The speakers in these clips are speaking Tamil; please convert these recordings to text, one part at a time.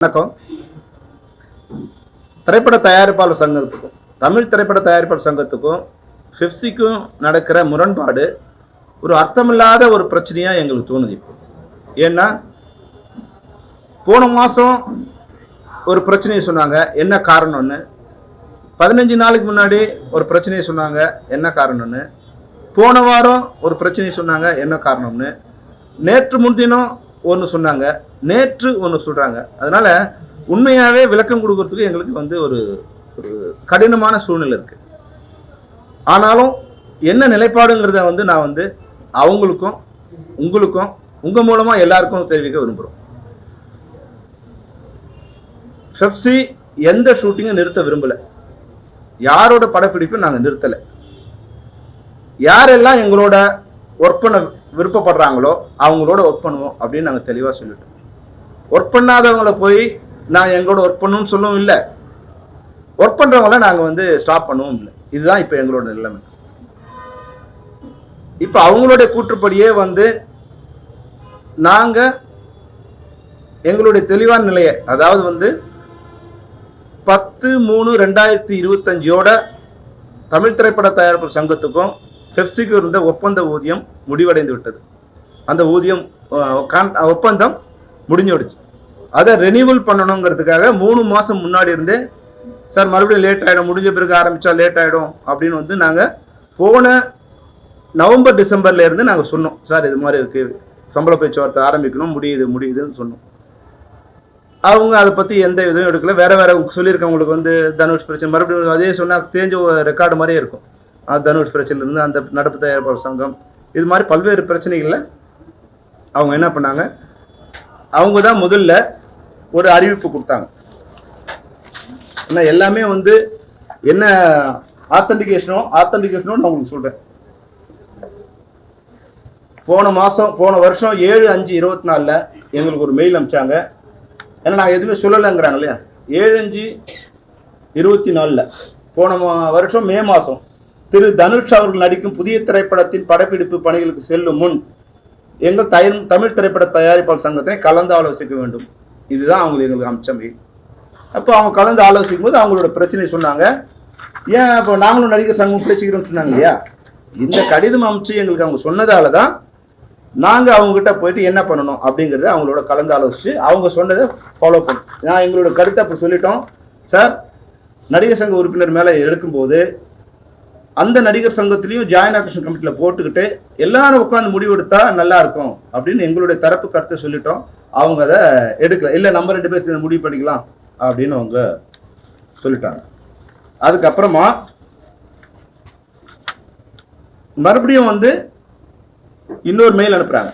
வணக்கம். திரைப்பட தயாரிப்பாளர் சங்கத்துக்கும் தமிழ் திரைப்பட தயாரிப்பாளர் சங்கத்துக்கும் பெப்சிக்கும் நடக்கிற முரண்பாடு ஒரு அர்த்தமில்லாத ஒரு பிரச்சனையா எங்களுக்கு தோணுது. இப்போ ஏன்னா போன மாசம் ஒரு பிரச்சனையை சொன்னாங்க, என்ன காரணம்னு. 15 நாளுக்கு முன்னாடி ஒரு பிரச்சனையை சொன்னாங்க, என்ன காரணம்னு. போன வாரம் ஒரு பிரச்சனையை சொன்னாங்க, என்ன காரணம்னு. நேற்று முன்தினம் ஒன்று சொன்னாங்க, நேற்று ஒன்று சொல்றாங்க. அதனால உண்மையாவே விளக்கம் கொடுக்கறதுக்கு எங்களுக்கு ஒரு ஒரு கடினமான சூழ்நிலை இருக்கு. ஆனாலும் என்ன நிலைப்பாடுங்கிறத நான் அவங்களுக்கும் உங்களுக்கும் உங்க மூலமா எல்லாருக்கும் தெரிவிக்க விரும்புறோம். பெப்சி எந்த ஷூட்டிங்கும் நிறுத்த விரும்பல. யாரோட படப்பிடிப்பும் நாங்க நிறுத்தல. யாரெல்லாம் எங்களோட ஒர்க் பண்ண விருப்பப்படுறாங்களோ அவங்களோட ஒர்க் பண்ணுவோம் அப்படின்னு நாங்கள் தெளிவாக சொல்லிட்டோம். ஒர்க் பண்ணாதவங்களை போய் நான் எங்களோட ஒர்க் பண்ணணும்னு சொல்லவும் இல்லை, ஒர்க் பண்ணுறவங்கள நாங்கள் ஸ்டாப் பண்ணவும் இல்லை. இதுதான் இப்போ எங்களோட நிலைமை. இப்போ அவங்களுடைய கூற்றுப்படியே நாங்கள் எங்களுடைய தெளிவான நிலையை, அதாவது 10/3/2025 தமிழ் திரைப்பட தயாரிப்பு சங்கத்துக்கும் பெப்சிக்கு இருந்த ஒப்பந்த ஊதியம் முடிவடைந்து விட்டது. அந்த ஊதியம் ஒப்பந்தம் முடிஞ்சிடுச்சு. அதை ரெனியூவல் பண்ணணுங்கிறதுக்காக 3 மாதம் முன்னாடி இருந்தே சார் மறுபடியும் லேட் ஆகிடும், முடிஞ்ச பிறகு ஆரம்பித்தா லேட் ஆகிடும் அப்படின்னு நாங்கள் போன நவம்பர் டிசம்பர்ல இருந்து நாங்கள் சொன்னோம், சார் இது மாதிரி இருக்குது, சம்பள பேச்சுவார்த்தை ஆரம்பிக்கணும், முடியுதுன்னு சொன்னோம். அவங்க அதை பற்றி எந்த இதுவும் எடுக்கல. வேற சொல்லியிருக்கவங்களுக்கு தனுஷ் பிரச்சனை மறுபடியும் அதே சொன்னால் தேஞ்ச ரெக்கார்டு மாதிரியே இருக்கும். தனுஷ் பிரச்சனையிலிருந்து அந்த நடப்பு தயாரிப்பாளர் சங்கம், இது மாதிரி பல்வேறு பிரச்சனைகள்ல அவங்க என்ன பண்ணாங்க, அவங்க தான் முதல்ல ஒரு அறிவிப்பு கொடுத்தாங்க. எல்லாமே என்ன ஆத்தன்டிகேஷனோ நான் உங்களுக்கு சொல்றேன். போன வருஷம் 7/5/24 எங்களுக்கு ஒரு மெயில் அனுப்பிச்சாங்க. ஏன்னா நாங்கள் எதுவுமே சொல்லலைங்கிறாங்க இல்லையா. 7/5/24 போன வருஷம் மே மாதம் திரு தனுஷ் அவர்கள் நடிக்கும் புதிய திரைப்படத்தின் படப்பிடிப்பு பணிகளுக்கு செல்லும் முன் எங்கள் தமிழ் திரைப்பட தயாரிப்பாளர் சங்கத்தை கலந்து ஆலோசிக்க வேண்டும். இதுதான் எங்களுக்கு அம்சம். அப்போ அவங்க கலந்து ஆலோசிக்கும் போது அவங்களோட பிரச்சனை சொன்னாங்க. ஏன் இப்போ நாங்களும் நடிகர் சங்கம் பேசிக்கிறோம் சொன்னாங்க இல்லையா. இந்த கடிதம் அமைச்சு எங்களுக்கு அவங்க சொன்னதால தான் நாங்கள் அவங்ககிட்ட போயிட்டு என்ன பண்ணணும் அப்படிங்கிறத அவங்களோட கலந்து ஆலோசிச்சு அவங்க சொன்னதை ஃபாலோ பண்ணோம். நான் எங்களோட கருத்தை அப்போ சொல்லிட்டோம், சார் நடிகர் சங்க உறுப்பினர் மேலே எடுக்கும்போது அந்த நடிகர் சங்கத்திலையும் ஜாயின் ஆக்ஷன் கமிட்டியில் போட்டுக்கிட்டு எல்லாரும் உட்காந்து முடிவெடுத்தா நல்லா இருக்கும் அப்படின்னு எங்களுடைய தரப்பு கருத்தை சொல்லிட்டோம். அவங்க அதை எடுக்கல. இல்லை நம்ம 2 பேர் சேர்ந்து முடிவு பண்ணிக்கலாம் அப்படின்னு அவங்க சொல்லிட்டாங்க. அதுக்கப்புறமா மறுபடியும் இன்னொரு மெயில் அனுப்புறாங்க.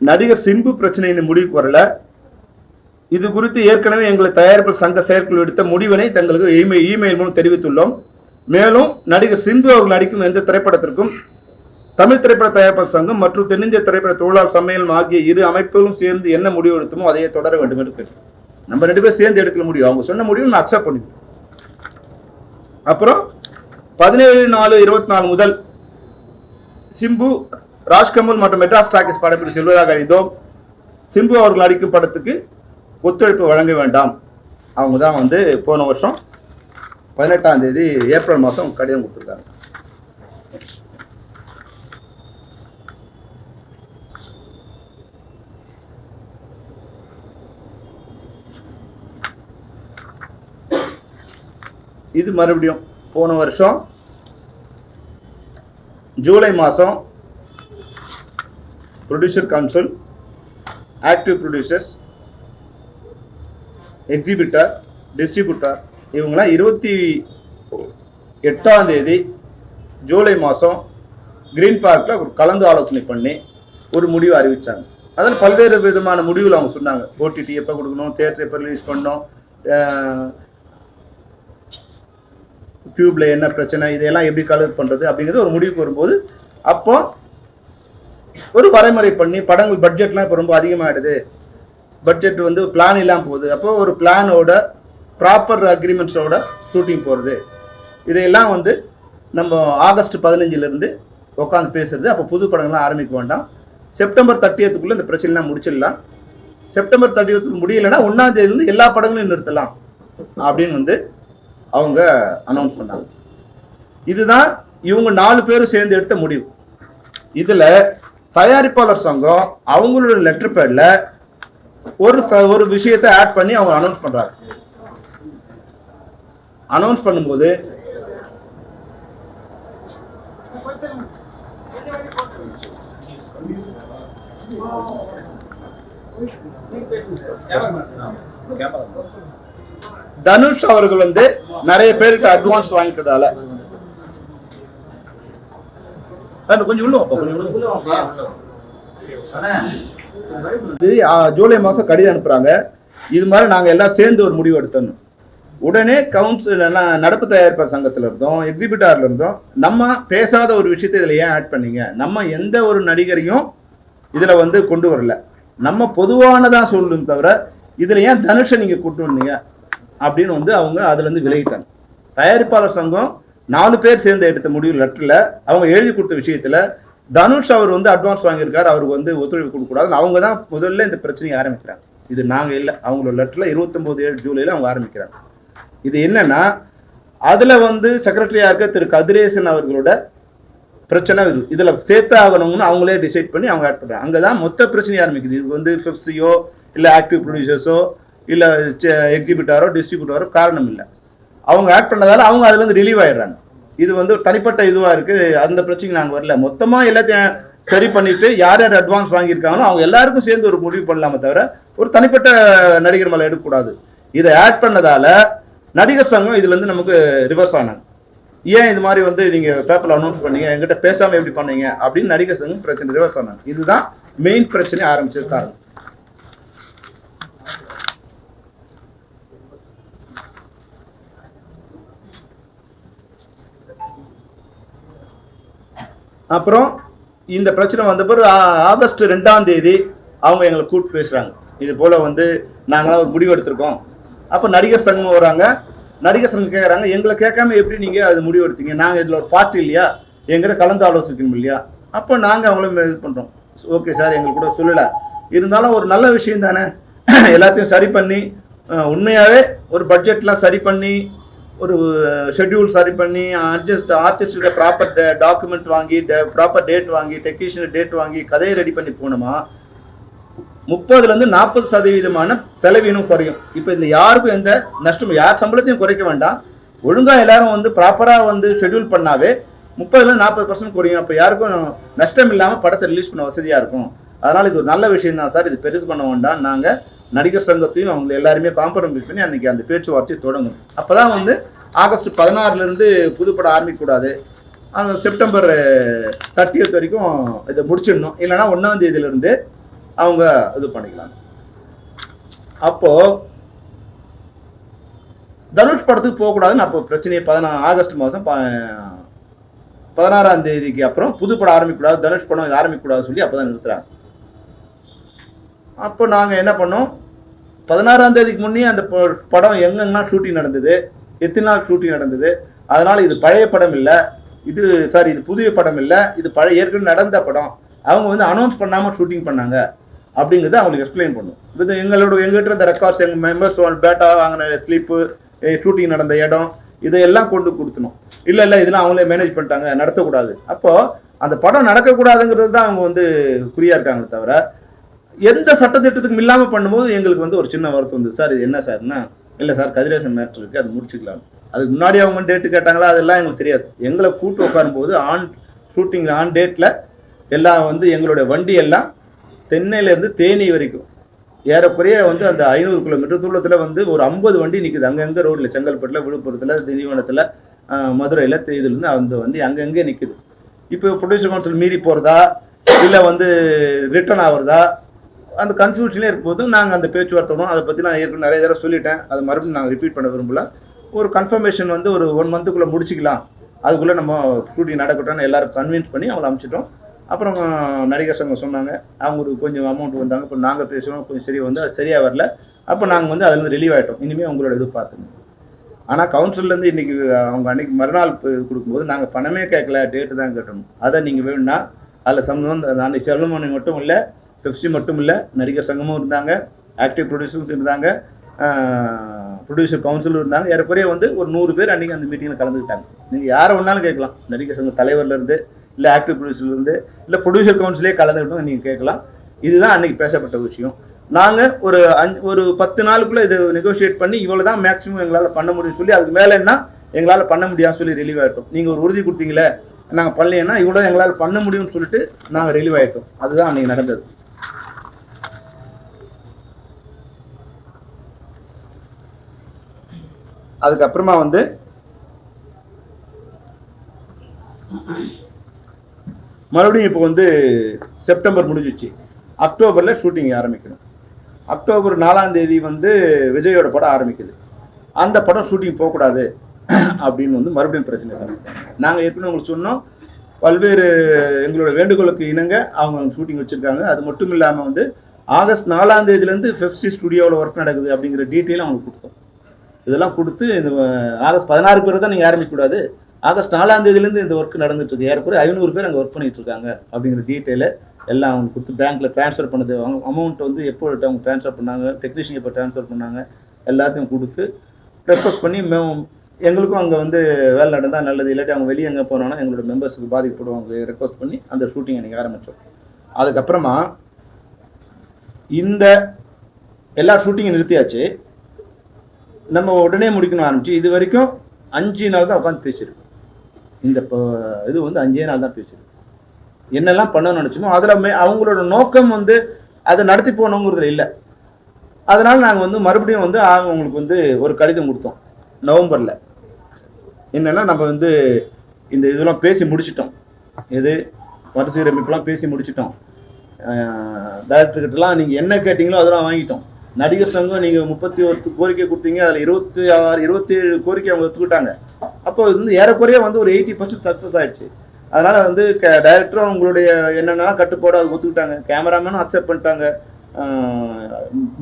நடிகர் சிம்பு பிரச்சனையின் முடிவுக்கு வரல. இது குறித்து ஏற்கனவே எங்களை தயாரிப்பு சங்க செயற்குழு எடுத்த முடிவினை தங்களுக்கு இமெயில் மூலம் தெரிவித்துள்ளோம். மேலும் நடிகர் சிம்பு அவர்கள் நடிக்கும் எந்த திரைப்படத்திற்கும் தமிழ் திரைப்பட தயாரிப்பாளர் சங்கம் மற்றும் தென்னிந்திய திரைப்பட தொழிலாளர் சம்மேளனம் ஆகிய இரு அமைப்புகளும் சேர்ந்து என்ன முடிவு எடுத்தோமோ அதையே தொடர வேண்டும் என்று கேட்டோம். நம்ம 2 பேர் சேர்ந்து எடுக்க முடியும். அவங்க சொன்ன முடிவு நான் அக்செப்ட் பண்ணிடுவேன். அப்புறம் 17/4/24 முதல் சிம்பு, ராஜ்கமல் மற்றும் மெட்ராஸ் டாக்கீஸ் படப்பிடிப்பு செல்வதாக அறிந்தோம். சிம்பு அவர்கள் நடிக்கும் படத்துக்கு ஒத்துழைப்பு வழங்க வேண்டாம். அவங்க தான் போன வருஷம் 18ஆம் தேதி ஏப்ரல் மாதம் கடிதம் கொடுத்துருக்காங்க. இது மறுபடியும் போன வருஷம் ஜூலை மாதம் producer council, active producers, exhibitor, distributor இவங்களாம் 28ஆம் தேதி ஜூலை மாதம் கிரீன் பார்க்கில் ஒரு கலந்து ஆலோசனை பண்ணி ஒரு முடிவு அறிவித்தாங்க. அதில் பல்வேறு விதமான முடிவுகள் அவங்க சொன்னாங்க. ஓடிடி எப்போ கொடுக்கணும், தியேட்டர் எப்போ ரிலீஸ் பண்ணணும், டியூப்ல என்ன பிரச்சனை, இதையெல்லாம் எப்படி கலர் பண்ணுறது அப்படிங்கிறது ஒரு முடிவுக்கு வரும்போது அப்போ ஒரு வரைமுறை பண்ணி படங்கள் பட்ஜெட்லாம் இப்போ ரொம்ப அதிகமாகிடுது, பட்ஜெட் பிளான் இல்லாமல் போகுது, அப்போ ஒரு பிளானோட ப்ராப்பர் அக்ரிமெண்ட்ஸோட ஷூட்டிங் போகிறது, இதையெல்லாம் நம்ம ஆகஸ்ட் 15 உட்காந்து பேசுறது. அப்போ புது படங்கள்லாம் ஆரம்பிக்க வேண்டாம், செப்டம்பர் 30க்குள்ள இந்த பிரச்சனைலாம் முடிச்சிடலாம். செப்டம்பர் 30 முடியலைன்னா 1ஆம் தேதியிலிருந்து எல்லா படங்களையும் நிறுத்தலாம் அப்படின்னு வந்து அவங்க அனௌன்ஸ் பண்ணாங்க. இதுதான் இவங்க 4 பேரும் சேர்ந்து எடுத்த முடிவு. இதுல தயாரிப்பாளர் சங்கம் அவங்களோட லெட்டர் பேட்ல ஒரு விஷயத்தை ஆட் பண்ணி அவங்க அனௌன்ஸ் பண்றாங்க. அனௌன்ஸ் பண்ணும்போது தனுஷ் அவர்கள் வந்து நிறைய பேருக்கு அட்வான்ஸ் வாங்கிட்டதால ஜூலை மாசம் கடிதம் அனுப்புறாங்க. இது மாதிரி நாங்க எல்லாம் சேர்ந்து ஒரு முடிவு எடுத்தோம். உடனே கவுன்சில் நடப்பு தயாரிப்பாளர் சங்கத்துல இருந்தோம், எக்ஸிபிட்டார்ல இருந்தோம், நம்ம பேசாத ஒரு விஷயத்தை இதுல ஏன் ஆட் பண்ணீங்க, நம்ம எந்த ஒரு நடிகரையும் இதுல வந்து கொண்டு வரல, நம்ம பொதுவானதான் சொல்லணும் தவிர இதுல ஏன் தனுஷை நீங்க கூட்டு வந்தீங்க அப்படின்னு வந்து அவங்க அதுல இருந்து விலகிட்டாங்க. தயாரிப்பாளர் சங்கம் 4 பேர் சேர்ந்து எடுத்த முடிவு லெட்டர்ல அவங்க எழுதி கொடுத்த விஷயத்துல தனுஷ் அவர் வந்து அட்வான்ஸ் வாங்கியிருக்காரு, அவருக்கு வந்து ஒத்துழைப்பு கொடுக்கக்கூடாதுன்னு அவங்க தான் முதல்ல இந்த பிரச்சனையை ஆரம்பிக்கிறாங்க. இது நாங்க இல்லை, அவங்களோட லெட்டர்ல 29 ஜூலைல அவங்க ஆரம்பிக்கிறாங்க. இது என்னன்னா அதுல வந்து செக்ரட்டரியா இருக்க திரு கதிரேசன் அவர்களோட பிரச்சனை இதுல சேர்த்து ஆகணும்னு அவங்களே டிசைட் பண்ணி அவங்க ஆட் பண்றாங்க. அங்கதான் மொத்த பிரச்சனை ஆரம்பிக்குது. இது வந்து ஃபிப்ஸியோ இல்ல ஆக்டிவ் ப்ரொடியூசர்ஸோ இல்ல எக்ஸிபிட்டாரோ டிஸ்ட்ரிபியூட்டரோ காரணம் இல்லை, அவங்க ஆட் பண்ணதால அவங்க அதுல இருந்து ரிலீவ் ஆயிடுறாங்க. இது வந்து தனிப்பட்ட இதுவா இருக்கு, அந்த பிரச்சனைக்கு நாங்க வரல, மொத்தமா எல்லாத்தையும் சரி பண்ணிட்டு யார் யார் அட்வான்ஸ் வாங்கியிருக்காங்களோ அவங்க எல்லாருக்கும் சேர்ந்து ஒரு முடிவு பண்ணலாமே தவிர ஒரு தனிப்பட்ட நடிகர் மேல எடுக்கக்கூடாது. இதை ஆட் பண்ணதால நடிகர் சங்கம் இதுல இருந்து நமக்கு ரிவர்ஸ் ஆனாங்க. ஏன் இது மாதிரி வந்து நீங்க பேப்பர்ல அனௌன்ஸ் பண்ணீங்க, எங்கிட்ட பேசாம எப்படி பண்ணீங்க அப்படின்னு நடிகர் சங்கம் பிரச்சனை ரிவர்ஸ் ஆனாங்க. இதுதான் மெயின் பிரச்சனை ஆரம்பிச்சது காரணம். அப்புறம் இந்த பிரச்சனை வந்த பிறகு ஆகஸ்ட் 2ஆம் தேதி அவங்க எங்களை கூப்பிட்டு பேசுறாங்க. இது போல வந்து நாங்களாம் ஒரு முடிவு எடுத்திருக்கோம். அப்போ நடிகர் சங்கம் வராங்க, நடிகர் சங்கம் கேட்குறாங்க, எங்களை கேட்காம எப்படி நீங்க அது முடிவு எடுத்தீங்க, நாங்கள் இதில் ஒரு பார்ட்டி இல்லையா, எங்கிட்ட கலந்து ஆலோசிக்கணும் இல்லையா. அப்போ நாங்கள் அவங்களும் இது பண்ணுறோம், ஓகே சார் எங்களுக்கு கூட சொல்லலை, இருந்தாலும் ஒரு நல்ல விஷயம் தானே, எல்லாத்தையும் சரி பண்ணி உண்மையாகவே ஒரு பட்ஜெட்லாம் சரி பண்ணி ஒரு ஷெட்யூல் சரி பண்ணி ஆர்டிஸ்டோட ப்ராப்பர் டாக்குமெண்ட் வாங்கி ப்ராப்பர் டேட் வாங்கி டெக்னீஷியன் டேட் வாங்கி கதையை ரெடி பண்ணி போனோமா 30% 40% செலவினம் குறையும். இப்போ இதில் யாருக்கும் எந்த நஷ்டமும், யார் சம்பளத்தையும் குறைக்க வேண்டாம், ஒழுங்காக எல்லாரும் வந்து ப்ராப்பராக வந்து ஷெட்யூல் பண்ணாவே 30% குறையும். அப்போ யாருக்கும் நஷ்டம் இல்லாமல் படத்தை ரிலீஸ் பண்ண வசதியாக இருக்கும். அதனால் இது ஒரு நல்ல விஷயம் தான் சார், இது பெருசு பண்ண வேண்டாம். நாங்கள் நடிகர் சங்கத்தையும் அவங்க எல்லாருமே காம்ப்ரமைஸ் பண்ணி அன்றைக்கி அந்த பேச்சுவார்த்தையை தொடங்கும். அப்போ தான் வந்து ஆகஸ்ட் 16 புதுப்படம் ஆரம்பிக்கக்கூடாது, அங்கே செப்டம்பர் 30 வரைக்கும் இதை முடிச்சிடணும், இல்லைனா 1ஆம் தேதியிலிருந்து அவங்க இது பண்ணிக்கலாம். அப்போ தனுஷ் படத்துக்கு போகக்கூடாதுன்னு அப்போ பிரச்சனையை ஆகஸ்ட் மாதம் 16ஆம் தேதிக்கு அப்புறம் புது படம் ஆரம்பிக்கக்கூடாது, தனுஷ் படம் இது ஆரம்பிக்கக்கூடாது சொல்லி அப்போ தான் நிறுத்துறாங்க. அப்போ நாங்கள் என்ன பண்ணோம், 16ஆம் தேதிக்கு முன்னே அந்த படம் எங்கெங்கெல்லாம் ஷூட்டிங் நடந்தது, எத்தனை நாள் ஷூட்டிங் நடந்தது, அதனால் இது பழைய படம் இல்லை, இது புதிய படம் இல்லை, இது ஏற்கனவே நடந்த படம், அவங்க வந்து அனௌன்ஸ் பண்ணாமல் ஷூட்டிங் பண்ணாங்க அப்படிங்கிறத அவங்களுக்கு எக்ஸ்பிளைன் பண்ணும். இது எங்கிட்ட இருந்த ரெக்கார்ட்ஸ், எங்கள் மெம்பர்ஸ் பேட்டா வாங்கின ஸ்லிப்பு, ஷூட்டிங் நடந்த இடம், இதையெல்லாம் கொண்டு கொடுத்தணும். இல்லை இதெல்லாம் அவங்களே மேனேஜ் பண்ணிட்டாங்க, நடத்தக்கூடாது. அப்போது அந்த படம் நடக்கக்கூடாதுங்கிறது தான் அவங்க வந்து குறியாக இருக்காங்க தவிர எந்த சட்டத்திட்டத்துக்கும் இல்லாமல் பண்ணும்போது எங்களுக்கு வந்து ஒரு சின்ன வருத்தம் வந்து, சார் இது என்ன சார்னா, இல்லை சார் கதிரேசன் மேட்ரு இருக்குது, அது முடிச்சுக்கலாம். அதுக்கு முன்னாடி அவங்க டேட்டு கேட்டாங்களா அதெல்லாம் எங்களுக்கு தெரியாது. எங்களை கூட்டு உட்காரும்போது ஷூட்டிங் ஆன் டேட்டில் எல்லாம் வந்து எங்களுடைய வண்டி எல்லாம் தென்னையிலேருந்து தேனி வரைக்கும் ஏறக்குறைய வந்து அந்த 500 கிலோமீட்டர் தூரத்தில் வந்து ஒரு 50 வண்டி நிற்குது அங்கங்கே ரோட்டில், செங்கல்பட்டில், விழுப்புரத்தில், திண்டிவனத்தில், மதுரையில், இதுலேருந்து அந்த வண்டி அங்கங்கே நிற்குது. இப்போ ப்ரொடியூசர் கவுன்சில் மீறி போகிறதா இல்லை வந்து ரிட்டர்ன் ஆகுறதா அந்த கன்ஃபியூஷனே இருக்கும்போது நாங்கள் அந்த பேச்சுவார்த்தை அதை பற்றி நான் ஏற்கனவே நிறைய தடவை சொல்லிட்டேன், அது மறுபடியும் நாங்கள் ரிப்பீட் பண்ண விரும்பல. ஒரு கன்ஃபர்மேஷன் வந்து ஒரு 1 மந்த்துக்குள்ளே முடிச்சிக்கலாம், அதுக்குள்ளே நம்ம ஷூட்டிங் நடக்கட்டும்னு எல்லாரும் கன்வின்ஸ் பண்ணி அவங்கள அனுப்பிச்சிட்டோம். அப்புறம் நடிகர் சங்கம் சொன்னாங்க, அவங்களுக்கு கொஞ்சம் அமௌண்ட் வந்தாங்க, இப்போ நாங்கள் பேசுகிறோம், கொஞ்சம் சரி வந்து அது சரியாக வரல, அப்போ நாங்கள் வந்து அதுலேருந்து ரிலீவ் ஆகிட்டோம், இனிமேல் உங்களோட இது பார்த்துங்க. ஆனால் கவுன்சிலேருந்து இன்றைக்கி அவங்க அன்றைக்கி மறுநாள் கொடுக்கும்போது நாங்கள் பணமே கேட்கல, டேட்டு தான் கேட்டணும். அதை நீங்கள் வேணும்னா அதில் சம்பந்தம் அன்றைக்கி செல்வமணி மட்டும் இல்லை, பெப்சி மட்டும் இல்லை, நடிகர் சங்கமும் இருந்தாங்க, ஆக்டிவ் ப்ரொடியூசர்ஸ் இருந்தாங்க, ப்ரொடியூசர் கவுன்சிலும் இருந்தாங்க. ஏறக்குறைய வந்து ஒரு 100 பேர் அன்றைக்கி அந்த மீட்டிங்கில் கலந்துக்கிட்டாங்க. நீங்கள் யாரை வேணாலும் கேட்கலாம், நடிகர் சங்க தலைவர்லேருந்து இல்லை ஆக்டிவ் ப்ரொடியூசர்லேருந்து இல்லை ப்ரொடியூசர் கவுன்சிலே கலந்துக்கிட்டோம் நீங்கள் கேட்கலாம். இதுதான் அன்றைக்கி பேசப்பட்ட விஷயம். நாங்கள் ஒரு 10 நாளுக்குள்ளே இது நெகோஷியேட் பண்ணி இவ்வளோ தான் மேக்ஸிமம் எங்களால் பண்ண முடியும்னு சொல்லி, அதுக்கு மேலேன்னா எங்களால் பண்ண முடியாது சொல்லி ரிலீவ் ஆகிட்டோம். நீங்கள் ஒரு உறுதி கொடுத்தீங்களே, நாங்கள் பண்ணலைன்னா இவ்வளோ எங்களால் பண்ண முடியும்னு சொல்லிட்டு நாங்கள் ரிலீவ் ஆகிட்டோம். அதுதான் அன்றைக்கி நடந்தது. அதுக்கப்புறமா வந்து மறுபடியும் இப்போ வந்து செப்டம்பர் முடிஞ்சிச்சு, அக்டோபரில் ஷூட்டிங் ஆரம்பிக்கணும். அக்டோபர் 4ஆம் தேதி வந்து விஜயோட படம் ஆரம்பிக்குது. அந்த படம் ஷூட்டிங் போகக்கூடாது அப்படின்னு வந்து மறுபடியும் பிரச்சனை தான். நாங்கள் ஏற்கனவே உங்களுக்கு சொன்னோம், பல்வேறு எங்களோட வேண்டுகோளுக்கு இணங்க அவங்க ஷூட்டிங் வச்சுருக்காங்க. அது மட்டும் இல்லாமல் வந்து ஆகஸ்ட் 4ஆம் தேதியிலேருந்து பெப்சி ஸ்டுடியோவில் ஒர்க் நடக்குது அப்படிங்கிற டீட்டெயிலும் அவங்களுக்கு கொடுத்தோம். இதெல்லாம் கொடுத்து இந்த ஆகஸ்ட் 16 பேர் தான் நீங்கள் ஆரம்பிக்கக்கூடாது, ஆகஸ்ட் 4ஆம் தேதியிலேருந்து இந்த ஒர்க் நடந்துட்டு இருக்கு, ஏறக்குறைய 500 பேர் அங்கே ஒர்க் பண்ணிட்டு இருக்காங்க அப்படிங்கிற டீட்டெயிலை எல்லாம் அவங்க கொடுத்து பேங்க்கில் ட்ரான்ஸ்ஃபர் பண்ணது, அவங்க அமௌண்ட் வந்து எப்போ அவங்க ட்ரான்ஸ்ஃபர் பண்ணாங்க, டெக்னீஷியன் எப்போ ட்ரான்ஸ்ஃபர் பண்ணாங்க, எல்லாத்தையும் கொடுத்து ரெக்வஸ்ட் பண்ணி எங்களுக்கும் அங்கே வந்து வேலை நடந்தால் நல்லது, இல்லாட்டி அவங்க வெளியே எங்கே போனோன்னா எங்களோட மெம்பர்ஸுக்கு பாதிக்கப்படுவாங்க ரெக்வஸ்ட் பண்ணி அந்த ஷூட்டிங் அன்றைக்கி ஆரம்பித்தோம். அதுக்கப்புறமா இந்த எல்லா ஷூட்டிங்கும் நிறுத்தியாச்சு. நம்ம உடனே முடிக்கணும் ஆரம்பிச்சு இது வரைக்கும் 5 நாள் தான் உட்காந்து பேசியிருக்கு. இந்த இது வந்து 5 நாள் தான் பேசியிருக்கு. என்னெல்லாம் பண்ணணும்னு நினச்சோமோ அதில் அவங்களோட நோக்கம் வந்து அதை நடத்தி போகணுங்கிறதுல இல்லை. அதனால் நாங்கள் வந்து மறுபடியும் வந்து அவங்களுக்கு வந்து ஒரு கடிதம் கொடுத்தோம் நவம்பரில். என்னென்னா நம்ம வந்து இந்த இதெல்லாம் பேசி முடிச்சிட்டோம், இது மறுசீரமைப்புலாம் பேசி முடிச்சிட்டோம், டைரக்டர்கிட்டலாம் நீங்கள் என்ன கேட்டிங்களோ அதெல்லாம் வாங்கிட்டோம். நடிகர் சங்கம் நீங்கள் 31 கோரிக்கை கொடுத்தீங்க, அதில் 26 27 கோரிக்கை அவங்க ஒத்துக்கிட்டாங்க. அப்போ வந்து ஏறக்குறைய வந்து ஒரு 80% சக்ஸஸ் ஆகிடுச்சு. அதனால் வந்து டைரக்டரும் அவங்களுடைய என்னென்னலாம் கட்டுப்பாடு அதை ஒத்துக்கிட்டாங்க, கேமராமேனும் அக்செப்ட் பண்ணிட்டாங்க,